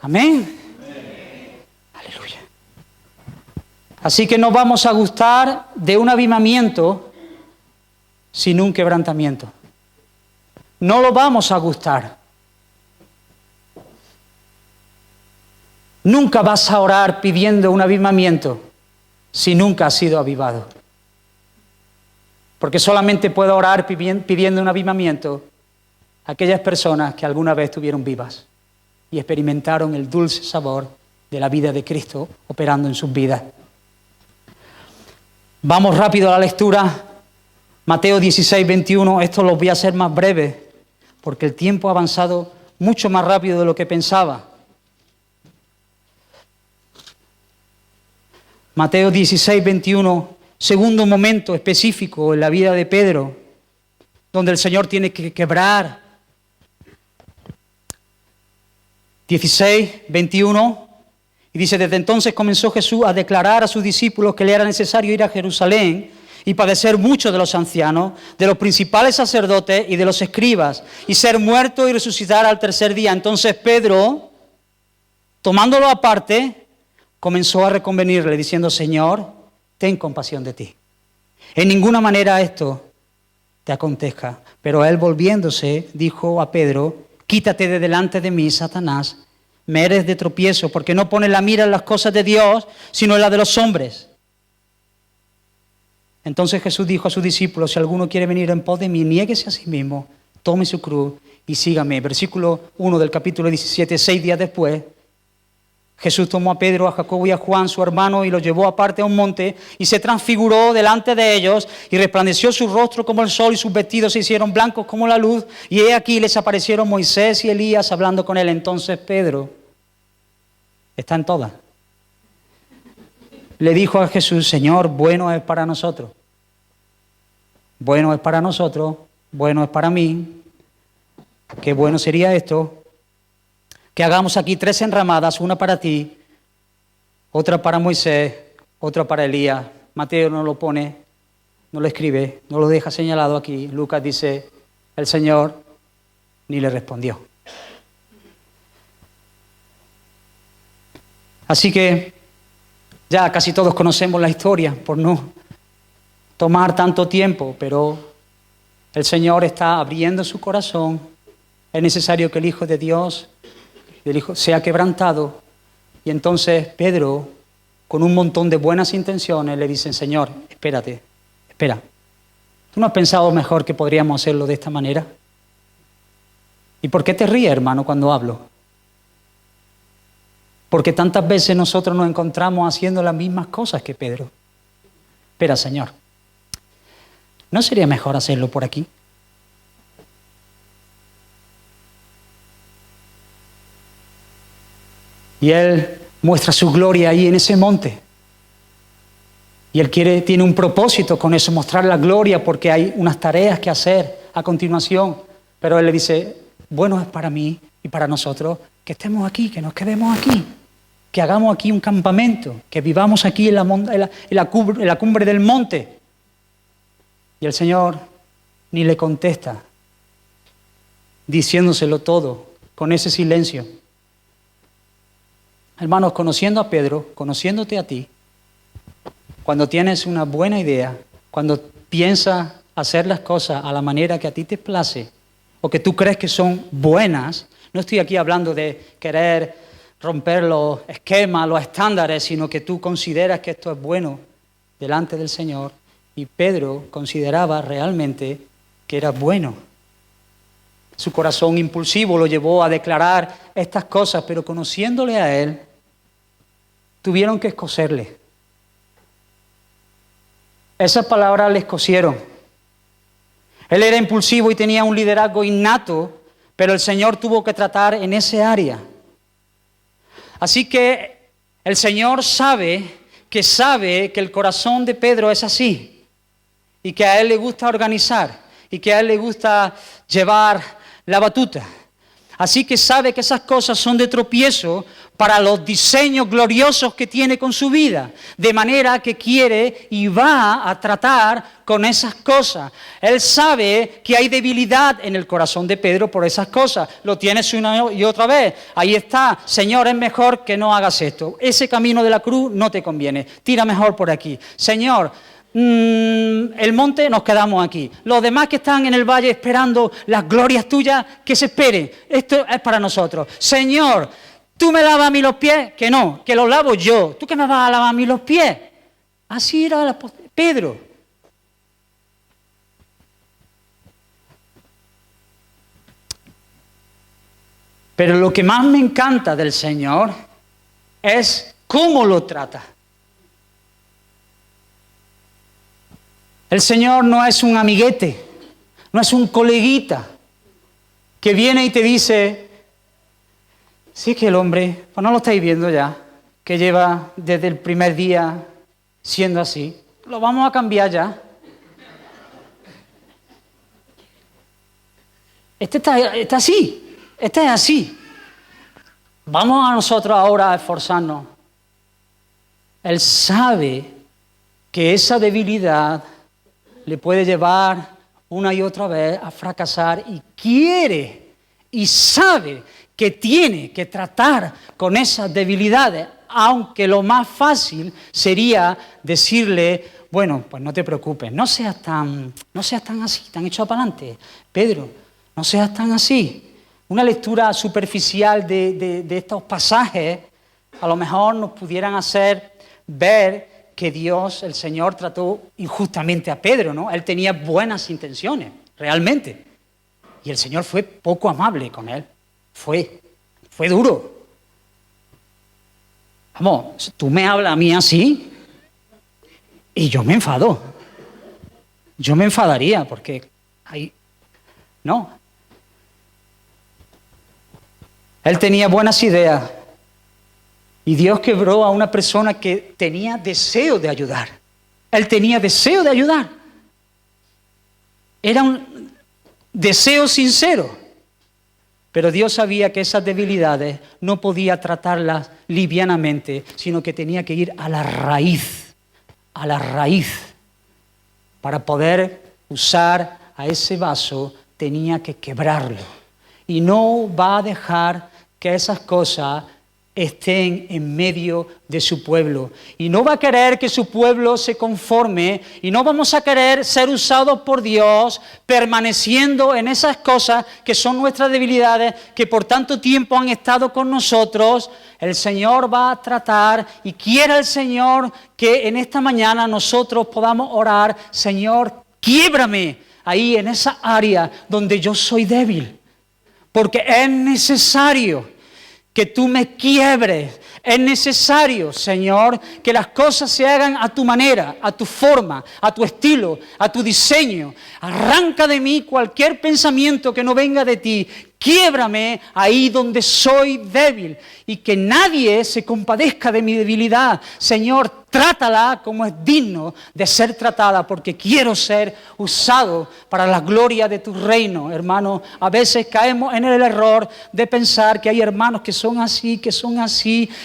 Amén. Aleluya. Así que no vamos a gustar de un avivamiento sin un quebrantamiento. No lo vamos a gustar. Nunca vas a orar pidiendo un avivamiento si nunca has sido avivado. Porque solamente puedo orar pidiendo un avivamiento a aquellas personas que alguna vez estuvieron vivas y experimentaron el dulce sabor de la vida de Cristo operando en sus vidas. Vamos rápido a la lectura. Mateo 16, 21. Esto lo voy a hacer más breve porque el tiempo ha avanzado mucho más rápido de lo que pensaba. Mateo 16, 21. Segundo momento específico en la vida de Pedro, donde el Señor tiene que quebrar. 16, 21. Y dice: desde entonces comenzó Jesús a declarar a sus discípulos que le era necesario ir a Jerusalén y padecer mucho de los ancianos, de los principales sacerdotes y de los escribas, y ser muerto y resucitar al tercer día. Entonces Pedro, tomándolo aparte, comenzó a reconvenirle, diciendo: Señor, ten compasión de ti. En ninguna manera esto te acontezca. Pero él, volviéndose, dijo a Pedro: quítate de delante de mí, Satanás, me eres de tropiezo, porque no pones la mira en las cosas de Dios, sino en las de los hombres. Entonces Jesús dijo a sus discípulos: si alguno quiere venir en pos de mí, niéguese a sí mismo, tome su cruz y sígame. Versículo 1 del capítulo 17, 6 días después, Jesús tomó a Pedro, a Jacobo y a Juan, su hermano, y los llevó aparte a un monte, y se transfiguró delante de ellos, y resplandeció su rostro como el sol, y sus vestidos se hicieron blancos como la luz, y he aquí les aparecieron Moisés y Elías hablando con él. Entonces Pedro, está en todas, le dijo a Jesús: Señor, bueno es para nosotros. Bueno es para nosotros, bueno es para mí. Qué bueno sería esto, que hagamos aquí 3 enramadas, una para ti, otra para Moisés, otra para Elías. Mateo no lo pone, no lo escribe, no lo deja señalado aquí. Lucas dice: el Señor ni le respondió. Así que ya casi todos conocemos la historia, por no tomar tanto tiempo, pero el Señor está abriendo su corazón. Es necesario que el Hijo de Dios, el Hijo, sea quebrantado. Y entonces Pedro, con un montón de buenas intenciones, le dice: Señor, espérate, espera. ¿Tú no has pensado mejor que podríamos hacerlo de esta manera? ¿Y por qué te ríes, hermano, cuando hablo? Porque tantas veces nosotros nos encontramos haciendo las mismas cosas que Pedro. Espera, Señor, ¿no sería mejor hacerlo por aquí? Y Él muestra su gloria ahí en ese monte. Y Él tiene un propósito con eso, mostrar la gloria, porque hay unas tareas que hacer a continuación. Pero Él le dice: bueno es para mí y para nosotros que estemos aquí, que nos quedemos aquí, que hagamos aquí un campamento, que vivamos aquí en la cumbre del monte. Y el Señor ni le contesta, diciéndoselo todo, con ese silencio. Hermanos, conociendo a Pedro, conociéndote a ti, cuando tienes una buena idea, cuando piensas hacer las cosas a la manera que a ti te place, o que tú crees que son buenas, no estoy aquí hablando de querer romper los esquemas, los estándares, sino que tú consideras que esto es bueno delante del Señor. Y Pedro consideraba realmente que era bueno. Su corazón impulsivo lo llevó a declarar estas cosas, pero conociéndole a Él, tuvieron que escocerle. Esas palabras le escocieron. Él era impulsivo y tenía un liderazgo innato, pero el Señor tuvo que tratar en ese área. Así que el Señor sabe que el corazón de Pedro es así, y que a Él le gusta organizar, y que a Él le gusta llevar la batuta. Así que sabe que esas cosas son de tropiezo para los diseños gloriosos que tiene con su vida. De manera que quiere y va a tratar con esas cosas. Él sabe que hay debilidad en el corazón de Pedro por esas cosas. Lo tienes una y otra vez. Ahí está: Señor, es mejor que no hagas esto. Ese camino de la cruz no te conviene. Tira mejor por aquí. Señor, el monte, nos quedamos aquí. Los demás que están en el valle esperando las glorias tuyas, que se esperen. Esto es para nosotros. Señor, ¿tú me lavas a mí los pies? Que no, que los lavo yo. ¿Tú qué me vas a lavar a mí los pies? Así era Pedro. Pero lo que más me encanta del Señor es cómo lo trata. El Señor no es un amiguete, no es un coleguita que viene y te dice: sí, que el hombre, pues no lo estáis viendo ya, que lleva desde el primer día siendo así, lo vamos a cambiar ya. Este está así, este es así. Vamos a nosotros ahora a esforzarnos. Él sabe que esa debilidad le puede llevar una y otra vez a fracasar, y quiere y sabe que tiene que tratar con esas debilidades, aunque lo más fácil sería decirle: bueno, pues no te preocupes, no seas tan así, tan echado para adelante. Pedro, no seas tan así. Una lectura superficial de estos pasajes a lo mejor nos pudieran hacer ver que Dios, el Señor, trató injustamente a Pedro, ¿no? Él tenía buenas intenciones, realmente. Y el Señor fue poco amable con él. Fue duro. Vamos, tú me hablas a mí así y yo me enfado. Yo me enfadaría porque ahí... No. Él tenía buenas ideas y Dios quebró a una persona que tenía deseo de ayudar. Él tenía deseo de ayudar. Era un deseo sincero. Pero Dios sabía que esas debilidades no podía tratarlas livianamente, sino que tenía que ir a la raíz, para poder usar a ese vaso tenía que quebrarlo. Y no va a dejar que esas cosas estén en medio de su pueblo. Y no va a querer que su pueblo se conforme y no vamos a querer ser usados por Dios permaneciendo en esas cosas que son nuestras debilidades, que por tanto tiempo han estado con nosotros. El Señor va a tratar y quiere el Señor que en esta mañana nosotros podamos orar, Señor, quiébrame ahí en esa área donde yo soy débil, porque es necesario que tú me quiebres. Es necesario, Señor, que las cosas se hagan a tu manera, a tu forma, a tu estilo, a tu diseño. Arranca de mí cualquier pensamiento que no venga de ti. Quiébrame ahí donde soy débil y que nadie se compadezca de mi debilidad. Señor, trátala como es digno de ser tratada, porque quiero ser usado para la gloria de tu reino. Hermano, a veces caemos en el error de pensar que hay hermanos que son así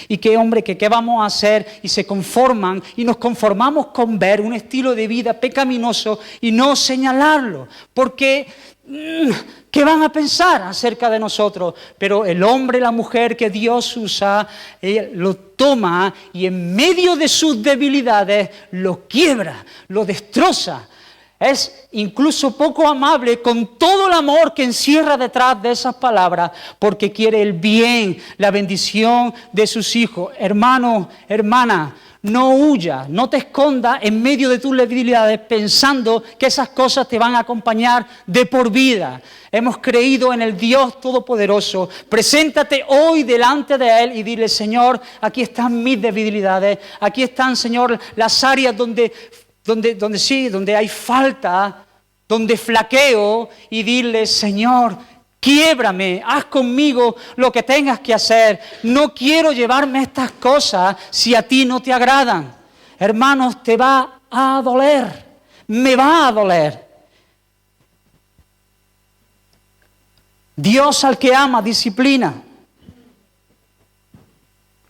y que, hombre, que qué vamos a hacer, y se conforman y nos conformamos con ver un estilo de vida pecaminoso y no señalarlo, porque ¿qué van a pensar acerca de nosotros? Pero el hombre, la mujer que Dios usa, lo toma y en medio de sus debilidades lo quiebra, lo destroza. Es incluso poco amable con todo el amor que encierra detrás de esas palabras, porque quiere el bien, la bendición de sus hijos. Hermano, hermana, no huyas, no te escondas en medio de tus debilidades pensando que esas cosas te van a acompañar de por vida. Hemos creído en el Dios Todopoderoso. Preséntate hoy delante de Él y dile, Señor, aquí están mis debilidades, aquí están, Señor, las áreas donde hay falta, donde flaqueo, y dile, Señor, quiébrame, haz conmigo lo que tengas que hacer. No quiero llevarme estas cosas si a ti no te agradan. Hermanos, te va a doler, me va a doler. Dios al que ama disciplina.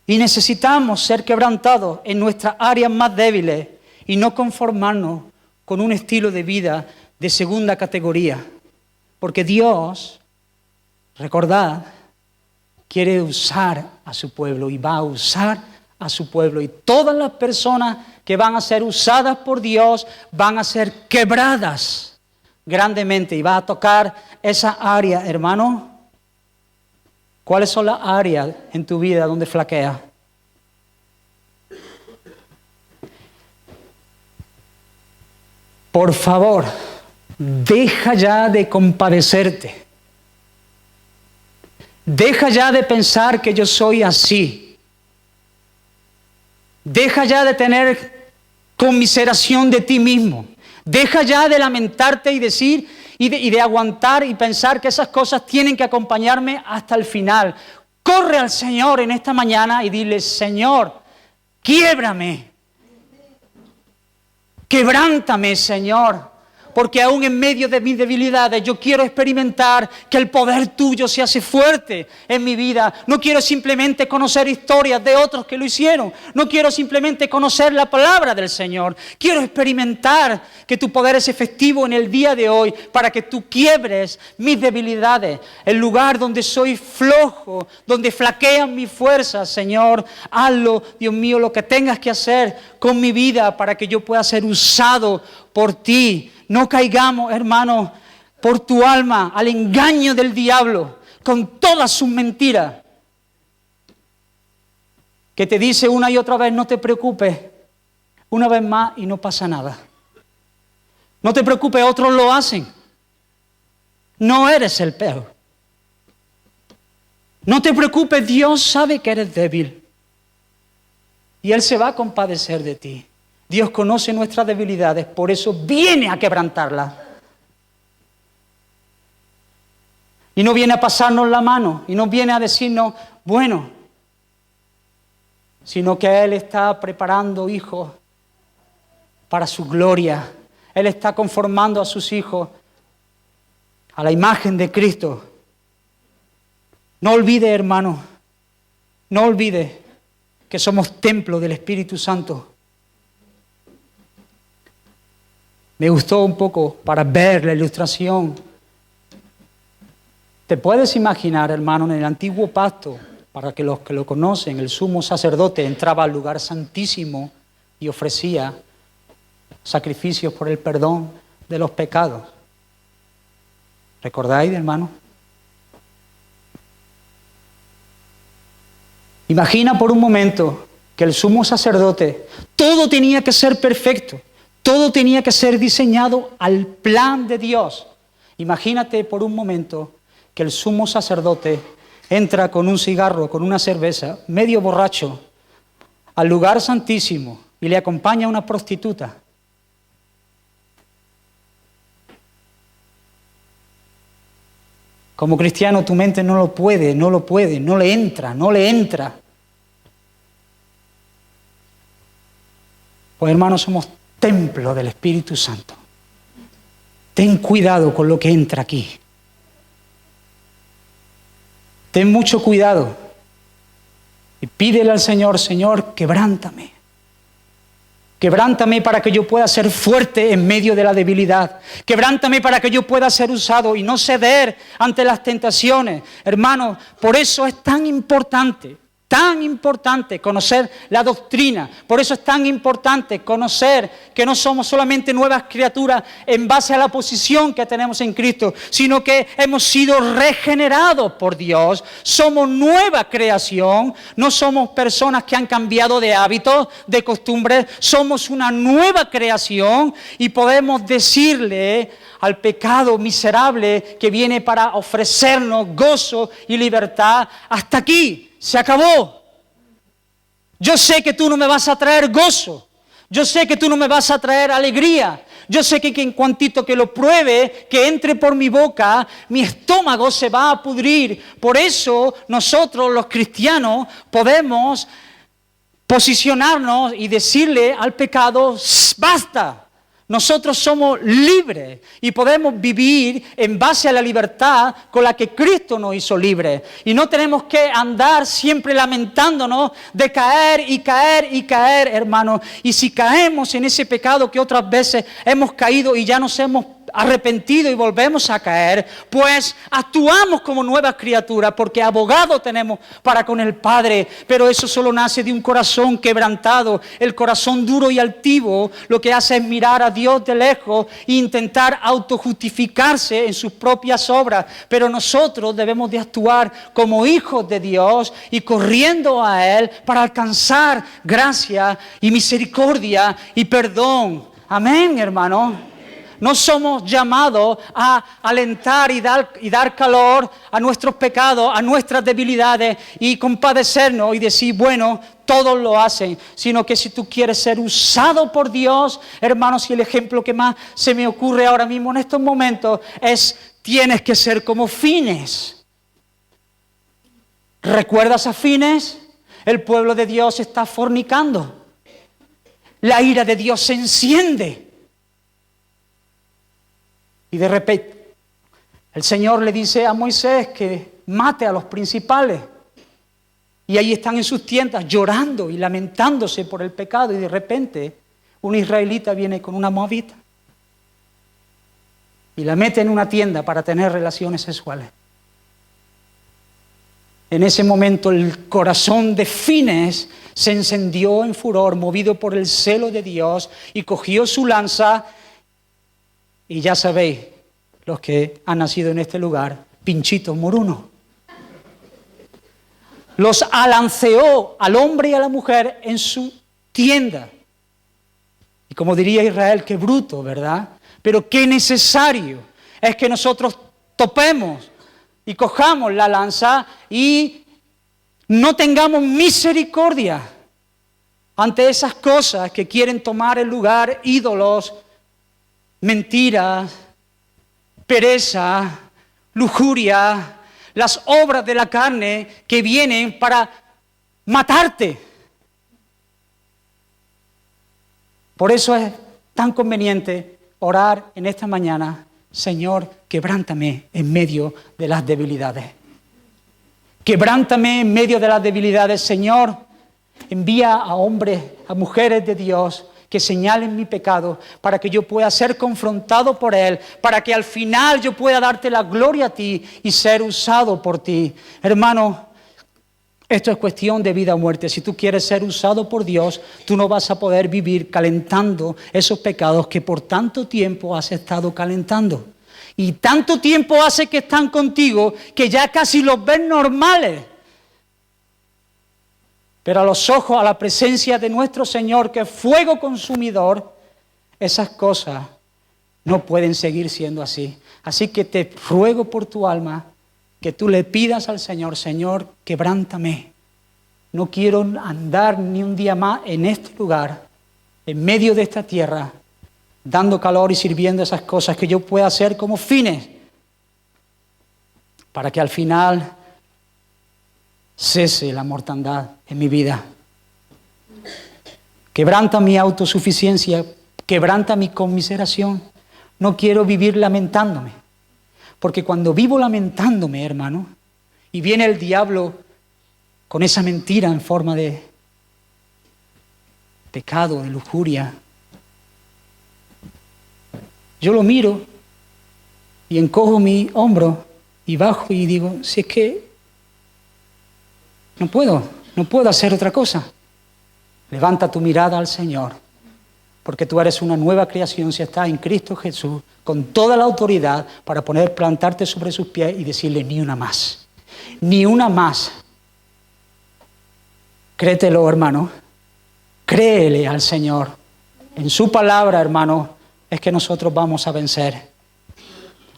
Y necesitamos ser quebrantados en nuestras áreas más débiles y no conformarnos con un estilo de vida de segunda categoría. Porque Dios, recordad, quiere usar a su pueblo y va a usar a su pueblo. Y todas las personas que van a ser usadas por Dios van a ser quebradas grandemente. Y va a tocar esa área, hermano. ¿Cuáles son las áreas en tu vida donde flaqueas? Por favor, deja ya de compadecerte. Deja ya de pensar que yo soy así. Deja ya de tener conmiseración de ti mismo. Deja ya de lamentarte y decir y de aguantar y pensar que esas cosas tienen que acompañarme hasta el final. Corre al Señor en esta mañana y dile, Señor, quiébrame. Quebrántame, Señor. porque aún en medio de mis debilidades yo quiero experimentar que el poder tuyo se hace fuerte en mi vida. No quiero simplemente conocer historias de otros que lo hicieron. No quiero simplemente conocer la palabra del Señor. Quiero experimentar que tu poder es efectivo en el día de hoy para que tú quiebres mis debilidades. El lugar donde soy flojo, donde flaquean mis fuerzas, Señor, hazlo, Dios mío, lo que tengas que hacer con mi vida para que yo pueda ser usado por ti. No caigamos, hermanos, por tu alma al engaño del diablo con todas sus mentiras, que te dice una y otra vez: no te preocupes, una vez más y no pasa nada. No te preocupes, otros lo hacen. No eres el peor. No te preocupes, Dios sabe que eres débil y Él se va a compadecer de ti. Dios conoce nuestras debilidades, por eso viene a quebrantarlas. Y no viene a pasarnos la mano, y no viene a decirnos, bueno, sino que Él está preparando hijos para su gloria. Él está conformando a sus hijos a la imagen de Cristo. No olvide, hermano, no olvide que somos templo del Espíritu Santo. Me gustó un poco para ver la ilustración. ¿Te puedes imaginar, hermano, en el antiguo pacto, para que los que lo conocen, el sumo sacerdote entraba al lugar santísimo y ofrecía sacrificios por el perdón de los pecados? ¿Recordáis, hermano? Imagina por un momento que el sumo sacerdote, todo tenía que ser perfecto, todo tenía que ser diseñado al plan de Dios. Imagínate por un momento que el sumo sacerdote entra con un cigarro, con una cerveza, medio borracho, al lugar santísimo y le acompaña una prostituta. Como cristiano tu mente no lo puede, no le entra. Pues hermanos, somos templo del Espíritu Santo. Ten cuidado con lo que entra aquí. Ten mucho cuidado. Y pídele al Señor, Señor, quebrántame. Quebrántame para que yo pueda ser fuerte en medio de la debilidad. Quebrántame para que yo pueda ser usado y no ceder ante las tentaciones. Hermanos, por eso es tan importante conocer la doctrina. Por eso es tan importante conocer que no somos solamente nuevas criaturas en base a la posición que tenemos en Cristo, sino que hemos sido regenerados por Dios. Somos nueva creación. No somos personas que han cambiado de hábitos, de costumbres. Somos una nueva creación y podemos decirle al pecado miserable que viene para ofrecernos gozo y libertad: hasta aquí. Se acabó. Yo sé que tú no me vas a traer gozo. Yo sé que tú no me vas a traer alegría. Yo sé que en cuantito que lo pruebe, que entre por mi boca, mi estómago se va a pudrir. Por eso nosotros los cristianos podemos posicionarnos y decirle al pecado: basta. Nosotros somos libres y podemos vivir en base a la libertad con la que Cristo nos hizo libres. Y no tenemos que andar siempre lamentándonos de caer, hermanos. Y si caemos en ese pecado que otras veces hemos caído y ya nos hemos arrepentido y volvemos a caer, pues actuamos como nuevas criaturas, porque abogado tenemos para con el Padre. Pero eso solo nace de un corazón quebrantado. El corazón duro y altivo lo que hace es mirar a Dios de lejos e intentar autojustificarse en sus propias obras. Pero nosotros debemos de actuar como hijos de Dios y corriendo a Él para alcanzar gracia y misericordia y perdón. Amén, hermano. No somos llamados a alentar y dar calor a nuestros pecados, a nuestras debilidades y compadecernos y decir, bueno, todos lo hacen, sino que si tú quieres ser usado por Dios, hermanos, y el ejemplo que más se me ocurre ahora mismo en estos momentos es: tienes que ser como Fines. ¿Recuerdas a Fines? El pueblo de Dios está fornicando. La ira de Dios se enciende. Y de repente el Señor le dice a Moisés que mate a los principales. Y ahí están en sus tiendas llorando y lamentándose por el pecado. Y de repente un israelita viene con una moabita y la mete en una tienda para tener relaciones sexuales. En ese momento el corazón de Fines se encendió en furor, movido por el celo de Dios, y cogió su lanza, y ya sabéis, los que han nacido en este lugar, pinchitos morunos. Los alanceó al hombre y a la mujer en su tienda. Y como diría Israel, qué bruto, ¿verdad? Pero qué necesario es que nosotros topemos y cojamos la lanza y no tengamos misericordia ante esas cosas que quieren tomar el lugar, ídolos, mentiras, pereza, lujuria, las obras de la carne que vienen para matarte. Por eso es tan conveniente orar en esta mañana: Señor, quebrántame en medio de las debilidades. Quebrántame en medio de las debilidades, Señor. Envía a hombres, a mujeres de Dios que señalen mi pecado para que yo pueda ser confrontado por Él, para que al final yo pueda darte la gloria a ti y ser usado por ti. Hermano, esto es cuestión de vida o muerte. Si tú quieres ser usado por Dios, tú no vas a poder vivir calentando esos pecados que por tanto tiempo has estado calentando. Y tanto tiempo hace que están contigo que ya casi los ves normales. Pero a los ojos, a la presencia de nuestro Señor, que es fuego consumidor, esas cosas no pueden seguir siendo así. Así que te ruego por tu alma que tú le pidas al Señor: Señor, quebrántame. No quiero andar ni un día más en este lugar, en medio de esta tierra, dando calor y sirviendo esas cosas, que yo pueda hacer como Fines, para que al final cese la mortandad en mi vida. Quebranta mi autosuficiencia, quebranta mi conmiseración. No quiero vivir lamentándome, porque cuando vivo lamentándome, hermano, y viene el diablo con esa mentira en forma de pecado, de lujuria, yo lo miro y encojo mi hombro y bajo y digo: si es que no puedo hacer otra cosa. Levanta tu mirada al Señor, porque tú eres una nueva creación si estás en Cristo Jesús, con toda la autoridad para plantarte sobre sus pies y decirle: ni una más, ni una más. Créetelo, hermano, créele al Señor. En su palabra, hermano, es que nosotros vamos a vencer.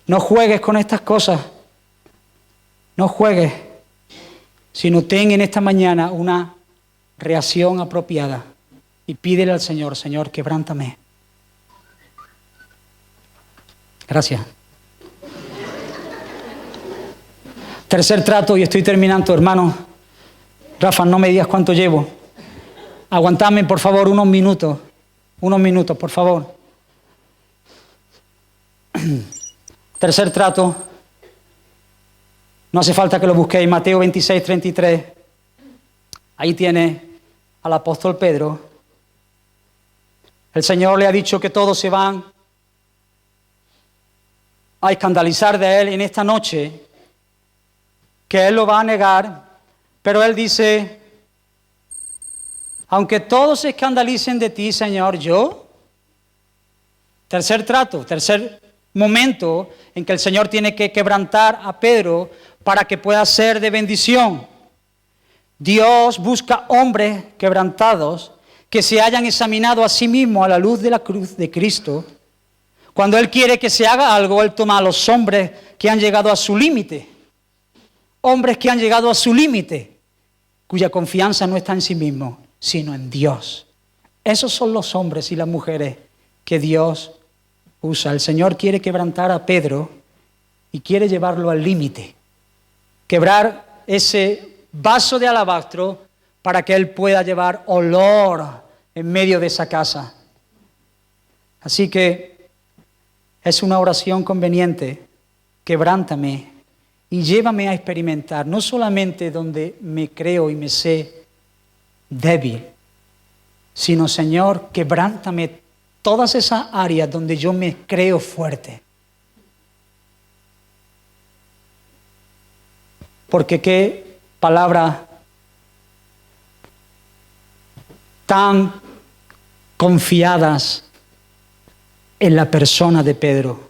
No juegues con estas cosas, no juegues, sino ten en esta mañana una reacción apropiada y pídele al Señor: Señor, quebrántame. Gracias. Tercer trato, y estoy terminando, hermano. Rafa, no me digas cuánto llevo. Aguantadme, por favor, unos minutos, por favor. Tercer trato. No hace falta que lo busquéis, Mateo 26, 33. Ahí tiene al apóstol Pedro. El Señor le ha dicho que todos se van a escandalizar de Él en esta noche, que Él lo va a negar, pero Él dice: aunque todos se escandalicen de ti, Señor, yo. Tercer trato, tercer momento en que el Señor tiene que quebrantar a Pedro para que pueda ser de bendición. Dios busca hombres quebrantados que se hayan examinado a sí mismos a la luz de la cruz de Cristo. Cuando Él quiere que se haga algo, Él toma a los hombres que han llegado a su límite. Hombres que han llegado a su límite, cuya confianza no está en sí mismos, sino en Dios. Esos son los hombres y las mujeres que Dios usa. El Señor quiere quebrantar a Pedro y quiere llevarlo al límite. Quebrar ese vaso de alabastro para que Él pueda llevar olor en medio de esa casa. Así que Es una oración conveniente. Quebrántame y llévame a experimentar, no solamente donde me creo y me sé débil, sino, Señor, quebrántame todas esas áreas donde yo me creo fuerte. Porque qué palabra tan confiadas en la persona de Pedro.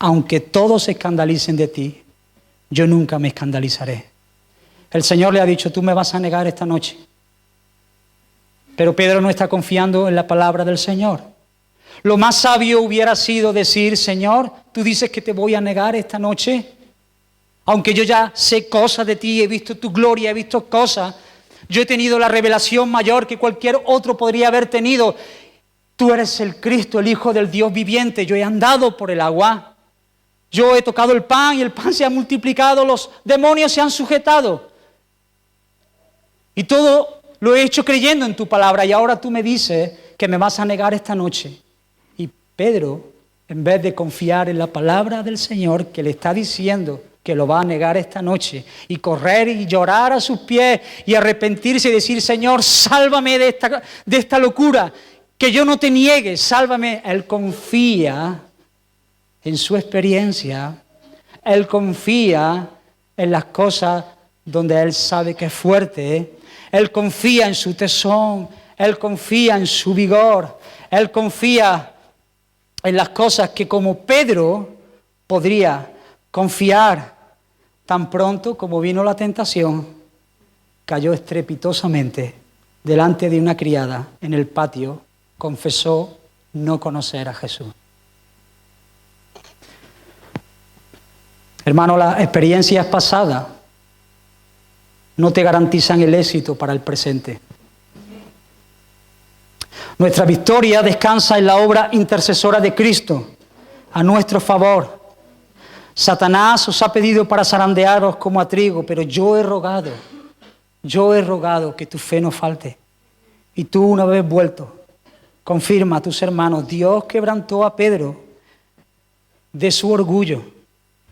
Aunque todos se escandalicen de ti, yo nunca me escandalizaré. El Señor le ha dicho, tú me vas a negar esta noche. Pero Pedro no está confiando en la palabra del Señor. Lo más sabio hubiera sido decir, Señor, tú dices que te voy a negar esta noche. Aunque yo ya sé cosas de ti, he visto tu gloria, he visto cosas. Yo he tenido la revelación mayor que cualquier otro podría haber tenido. Tú eres el Cristo, el Hijo del Dios viviente. Yo he andado por el agua. Yo he tocado el pan y el pan se ha multiplicado. Los demonios se han sujetado. Y todo lo he hecho creyendo en tu palabra. Y ahora tú me dices que me vas a negar esta noche. Y Pedro, en vez de confiar en la palabra del Señor que le está diciendo que lo va a negar esta noche, y correr y llorar a sus pies y arrepentirse y decir, Señor, sálvame de esta locura, que yo no te niegue, sálvame. Él confía en su experiencia, él confía en las cosas donde él sabe que es fuerte, él confía en su tesón, él confía en su vigor, él confía en las cosas que como Pedro podría confiar. Tan pronto como vino la tentación, cayó estrepitosamente delante de una criada en el patio, confesó no conocer a Jesús. Hermano, las experiencias pasadas no te garantizan el éxito para el presente. Nuestra victoria descansa en la obra intercesora de Cristo a nuestro favor. Satanás os ha pedido para zarandearos como a trigo, pero yo he rogado que tu fe no falte. Y tú, una vez vuelto, confirma a tus hermanos, Dios quebrantó a Pedro de su orgullo,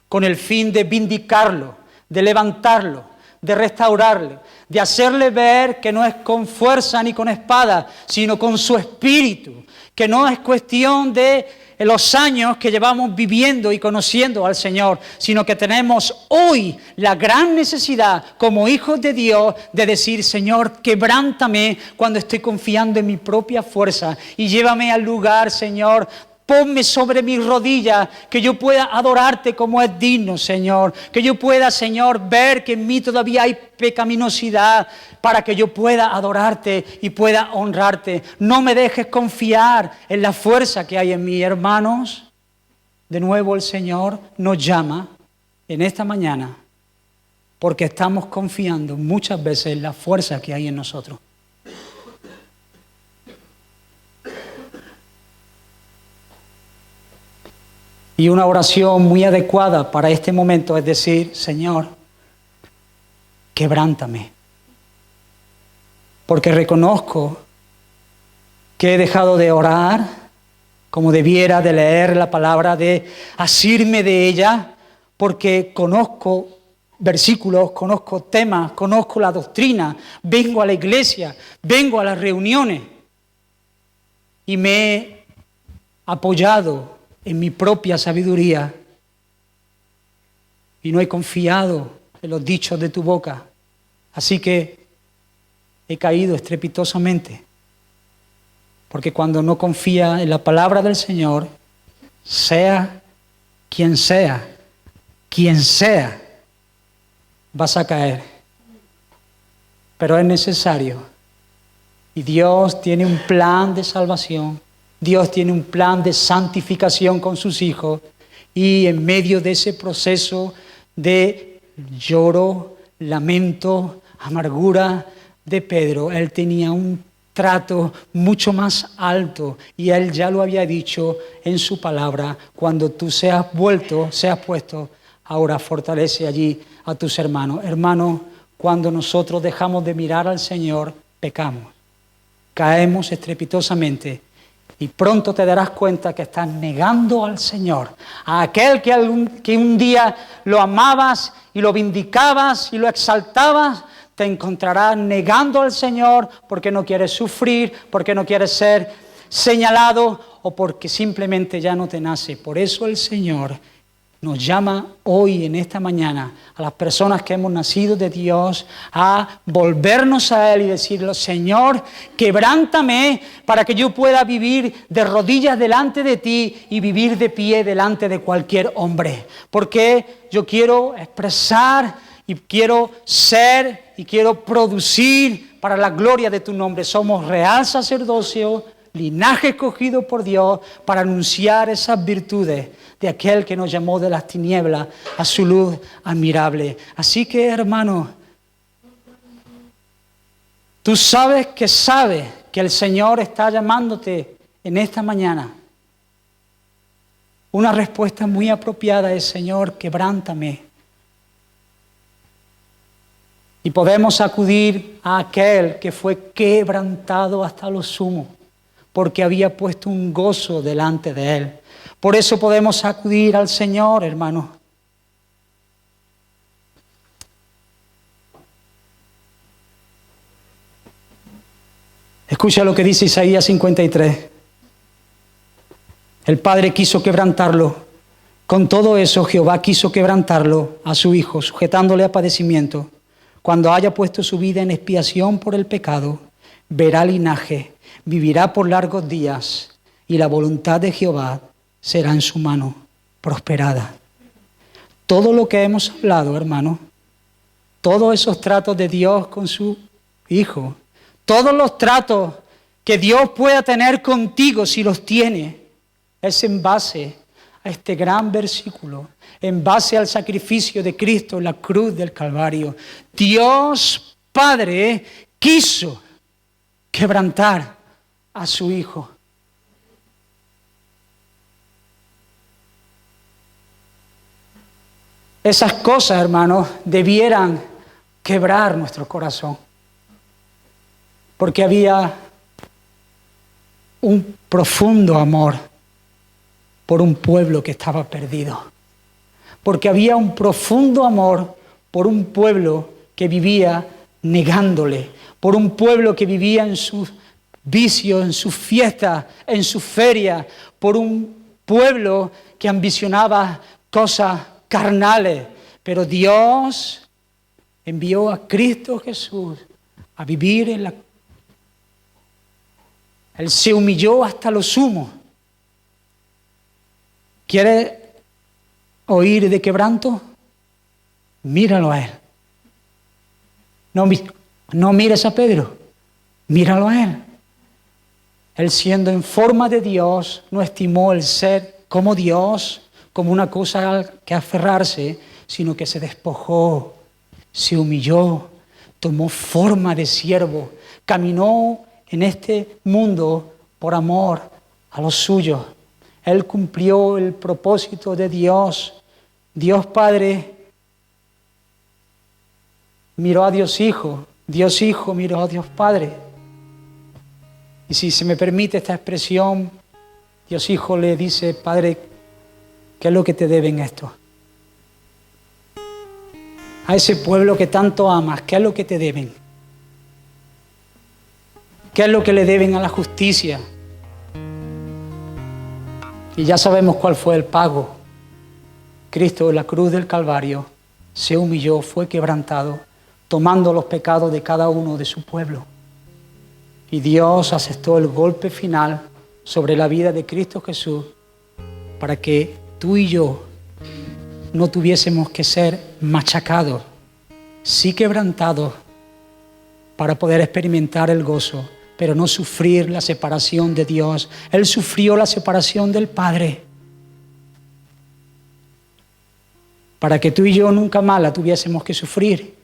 con el fin de vindicarlo, de levantarlo, de restaurarle, de hacerle ver que no es con fuerza ni con espada, sino con su espíritu, que no es cuestión de los años que llevamos viviendo y conociendo al Señor, sino que tenemos hoy la gran necesidad como hijos de Dios de decir, Señor, quebrántame cuando estoy confiando en mi propia fuerza y llévame al lugar, Señor. Ponme sobre mis rodillas, que yo pueda adorarte como es digno, Señor. Que yo pueda, Señor, ver que en mí todavía hay pecaminosidad para que yo pueda adorarte y pueda honrarte. No me dejes confiar en la fuerza que hay en mí, hermanos. De nuevo el Señor nos llama en esta mañana porque estamos confiando muchas veces en la fuerza que hay en nosotros. Y una oración muy adecuada para este momento es decir, Señor, quebrántame. Porque reconozco que he dejado de orar como debiera, de leer la palabra, de asirme de ella, porque conozco versículos, conozco temas, conozco la doctrina, vengo a la iglesia, vengo a las reuniones y me he apoyado en mi propia sabiduría y no he confiado en los dichos de tu boca. Así que he caído estrepitosamente, porque cuando no confía en la palabra del Señor, sea, vas a caer. Pero es necesario. Y Dios tiene un plan de salvación. Dios tiene un plan de santificación con sus hijos. Y en medio de ese proceso de lloro, lamento, amargura de Pedro, él tenía un trato mucho más alto. Y él ya lo había dicho en su palabra: cuando tú seas puesto, ahora fortalece allí a tus hermanos. Hermanos, cuando nosotros dejamos de mirar al Señor, pecamos. Caemos estrepitosamente Y pronto te darás cuenta que estás negando al Señor, a aquel que un día lo amabas y lo vindicabas y lo exaltabas. Te encontrarás negando al Señor porque no quieres sufrir, porque no quieres ser señalado o porque simplemente ya no te nace. Por eso el Señor nos llama hoy, en esta mañana, a las personas que hemos nacido de Dios, a volvernos a Él y decirle: Señor, quebrántame para que yo pueda vivir de rodillas delante de ti y vivir de pie delante de cualquier hombre. Porque yo quiero expresar y quiero ser y quiero producir para la gloria de tu nombre. Somos real sacerdocio, linaje escogido por Dios para anunciar esas virtudes de aquel que nos llamó de las tinieblas a su luz admirable. Así que, hermano, tú sabes que el Señor está llamándote en esta mañana. Una respuesta muy apropiada es: Señor, quebrántame. Y podemos acudir a aquel que fue quebrantado hasta lo sumo, porque había puesto un gozo delante de Él. Por eso podemos acudir al Señor, hermano. Escucha lo que dice Isaías 53. El Padre quiso quebrantarlo. Con todo eso, Jehová quiso quebrantarlo a su Hijo, sujetándole a padecimiento. Cuando haya puesto su vida en expiación por el pecado, verá linaje, vivirá por largos días, y la voluntad de Jehová será en su mano prosperada. Todo lo que hemos hablado, hermano, todos esos tratos de Dios con su Hijo, todos los tratos que Dios pueda tener contigo, si los tiene, es en base a este gran versículo, en base al sacrificio de Cristo en la cruz del Calvario. Dios Padre quiso quebrantar a su Hijo. Esas cosas, hermanos, debieran quebrar nuestro corazón, porque había un profundo amor por un pueblo que estaba perdido, porque había un profundo amor por un pueblo que vivía negándole, por un pueblo que vivía en sus vicios, en sus fiestas, en sus ferias, por un pueblo que ambicionaba cosas carnales. Pero Dios envió a Cristo Jesús a vivir en la... Él se humilló hasta lo sumo. ¿Quieres oír de quebranto? Míralo a Él. No mires a Pedro, míralo a Él. Él, siendo en forma de Dios, no estimó el ser como Dios, como una cosa que aferrarse, sino que se despojó, se humilló, tomó forma de siervo, caminó en este mundo por amor a los suyos. Él cumplió el propósito de Dios. Dios Padre miró a Dios Hijo miró a Dios Padre. Y si se me permite esta expresión, Dios Hijo le dice: Padre, ¿qué es lo que te deben esto? A ese pueblo que tanto amas, ¿qué es lo que te deben? ¿Qué es lo que le deben a la justicia? Y ya sabemos cuál fue el pago. Cristo en la cruz del Calvario se humilló, fue quebrantado, tomando los pecados de cada uno de su pueblo. Y Dios aceptó el golpe final sobre la vida de Cristo Jesús para que tú y yo no tuviésemos que ser machacados, sí quebrantados, para poder experimentar el gozo, pero no sufrir la separación de Dios. Él sufrió la separación del Padre para que tú y yo nunca más la tuviésemos que sufrir.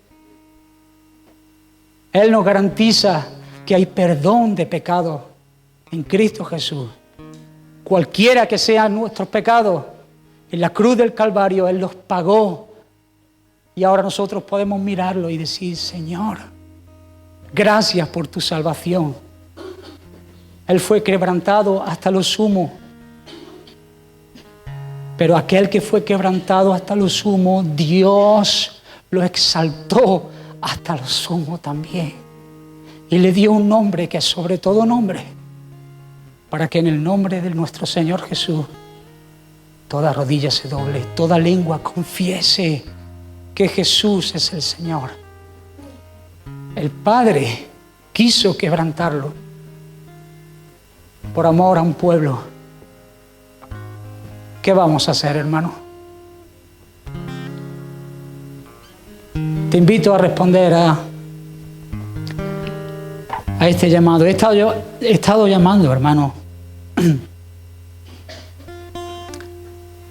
Él nos garantiza que hay perdón de pecados en Cristo Jesús. Cualquiera que sean nuestros pecados, en la cruz del Calvario Él los pagó. Y ahora nosotros podemos mirarlo y decir: Señor, gracias por tu salvación. Él fue quebrantado hasta lo sumo. Pero aquel que fue quebrantado hasta lo sumo, Dios lo exaltó hasta lo sumo también. Y le dio un nombre que es sobre todo nombre, para que en el nombre de nuestro Señor Jesús toda rodilla se doble, toda lengua confiese que Jesús es el Señor. El Padre quiso quebrantarlo por amor a un pueblo. ¿Qué vamos a hacer, hermano? Te invito a responder a este llamado. He estado llamando, hermano,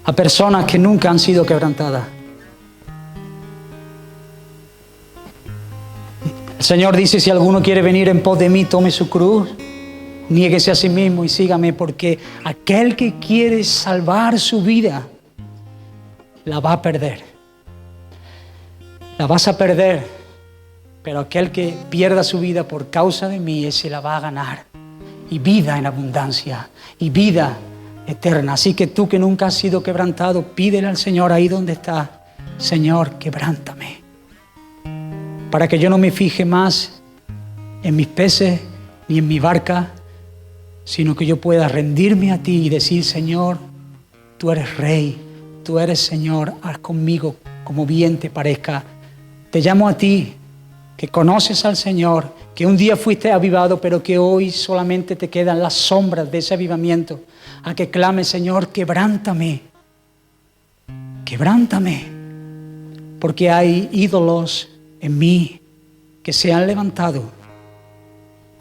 a personas que nunca han sido quebrantadas. El Señor dice: si alguno quiere venir en pos de mí, tome su cruz, niéguese a sí mismo y sígame, porque aquel que quiere salvar su vida la va a perder. La vas a perder, pero aquel que pierda su vida por causa de mí, ese la va a ganar. Y vida en abundancia, y vida eterna. Así que tú que nunca has sido quebrantado, pídele al Señor ahí donde está: Señor, quebrántame, para que yo no me fije más en mis peces ni en mi barca, sino que yo pueda rendirme a ti y decir: Señor, tú eres Rey, tú eres Señor, haz conmigo como bien te parezca. Te llamo a ti, que conoces al Señor, que un día fuiste avivado, pero que hoy solamente te quedan las sombras de ese avivamiento, a que clame: Señor, quebrántame, quebrántame, porque hay ídolos en mí que se han levantado.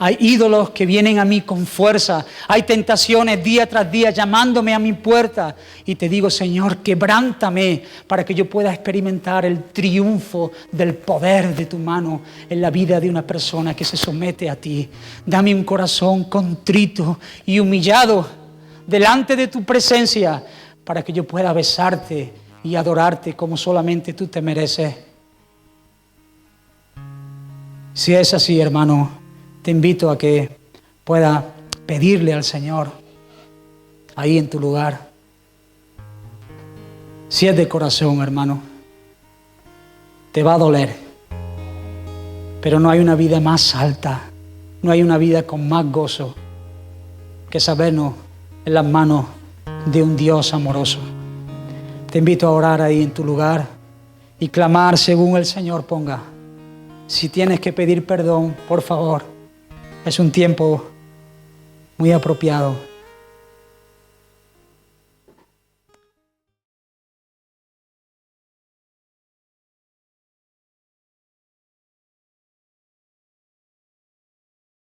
Hay ídolos que vienen a mí con fuerza. Hay tentaciones día tras día llamándome a mi puerta. Y te digo: Señor, quebrántame para que yo pueda experimentar el triunfo del poder de tu mano en la vida de una persona que se somete a ti. Dame un corazón contrito y humillado delante de tu presencia para que yo pueda besarte y adorarte como solamente tú te mereces. Si es así, hermano, te invito a que pueda pedirle al Señor ahí en tu lugar. Si es de corazón, hermano, te va a doler, pero no hay una vida más alta, no hay una vida con más gozo que sabernos en las manos de un Dios amoroso. Te invito a orar ahí en tu lugar y clamar según el Señor ponga. Si tienes que pedir perdón, por favor, es un tiempo muy apropiado.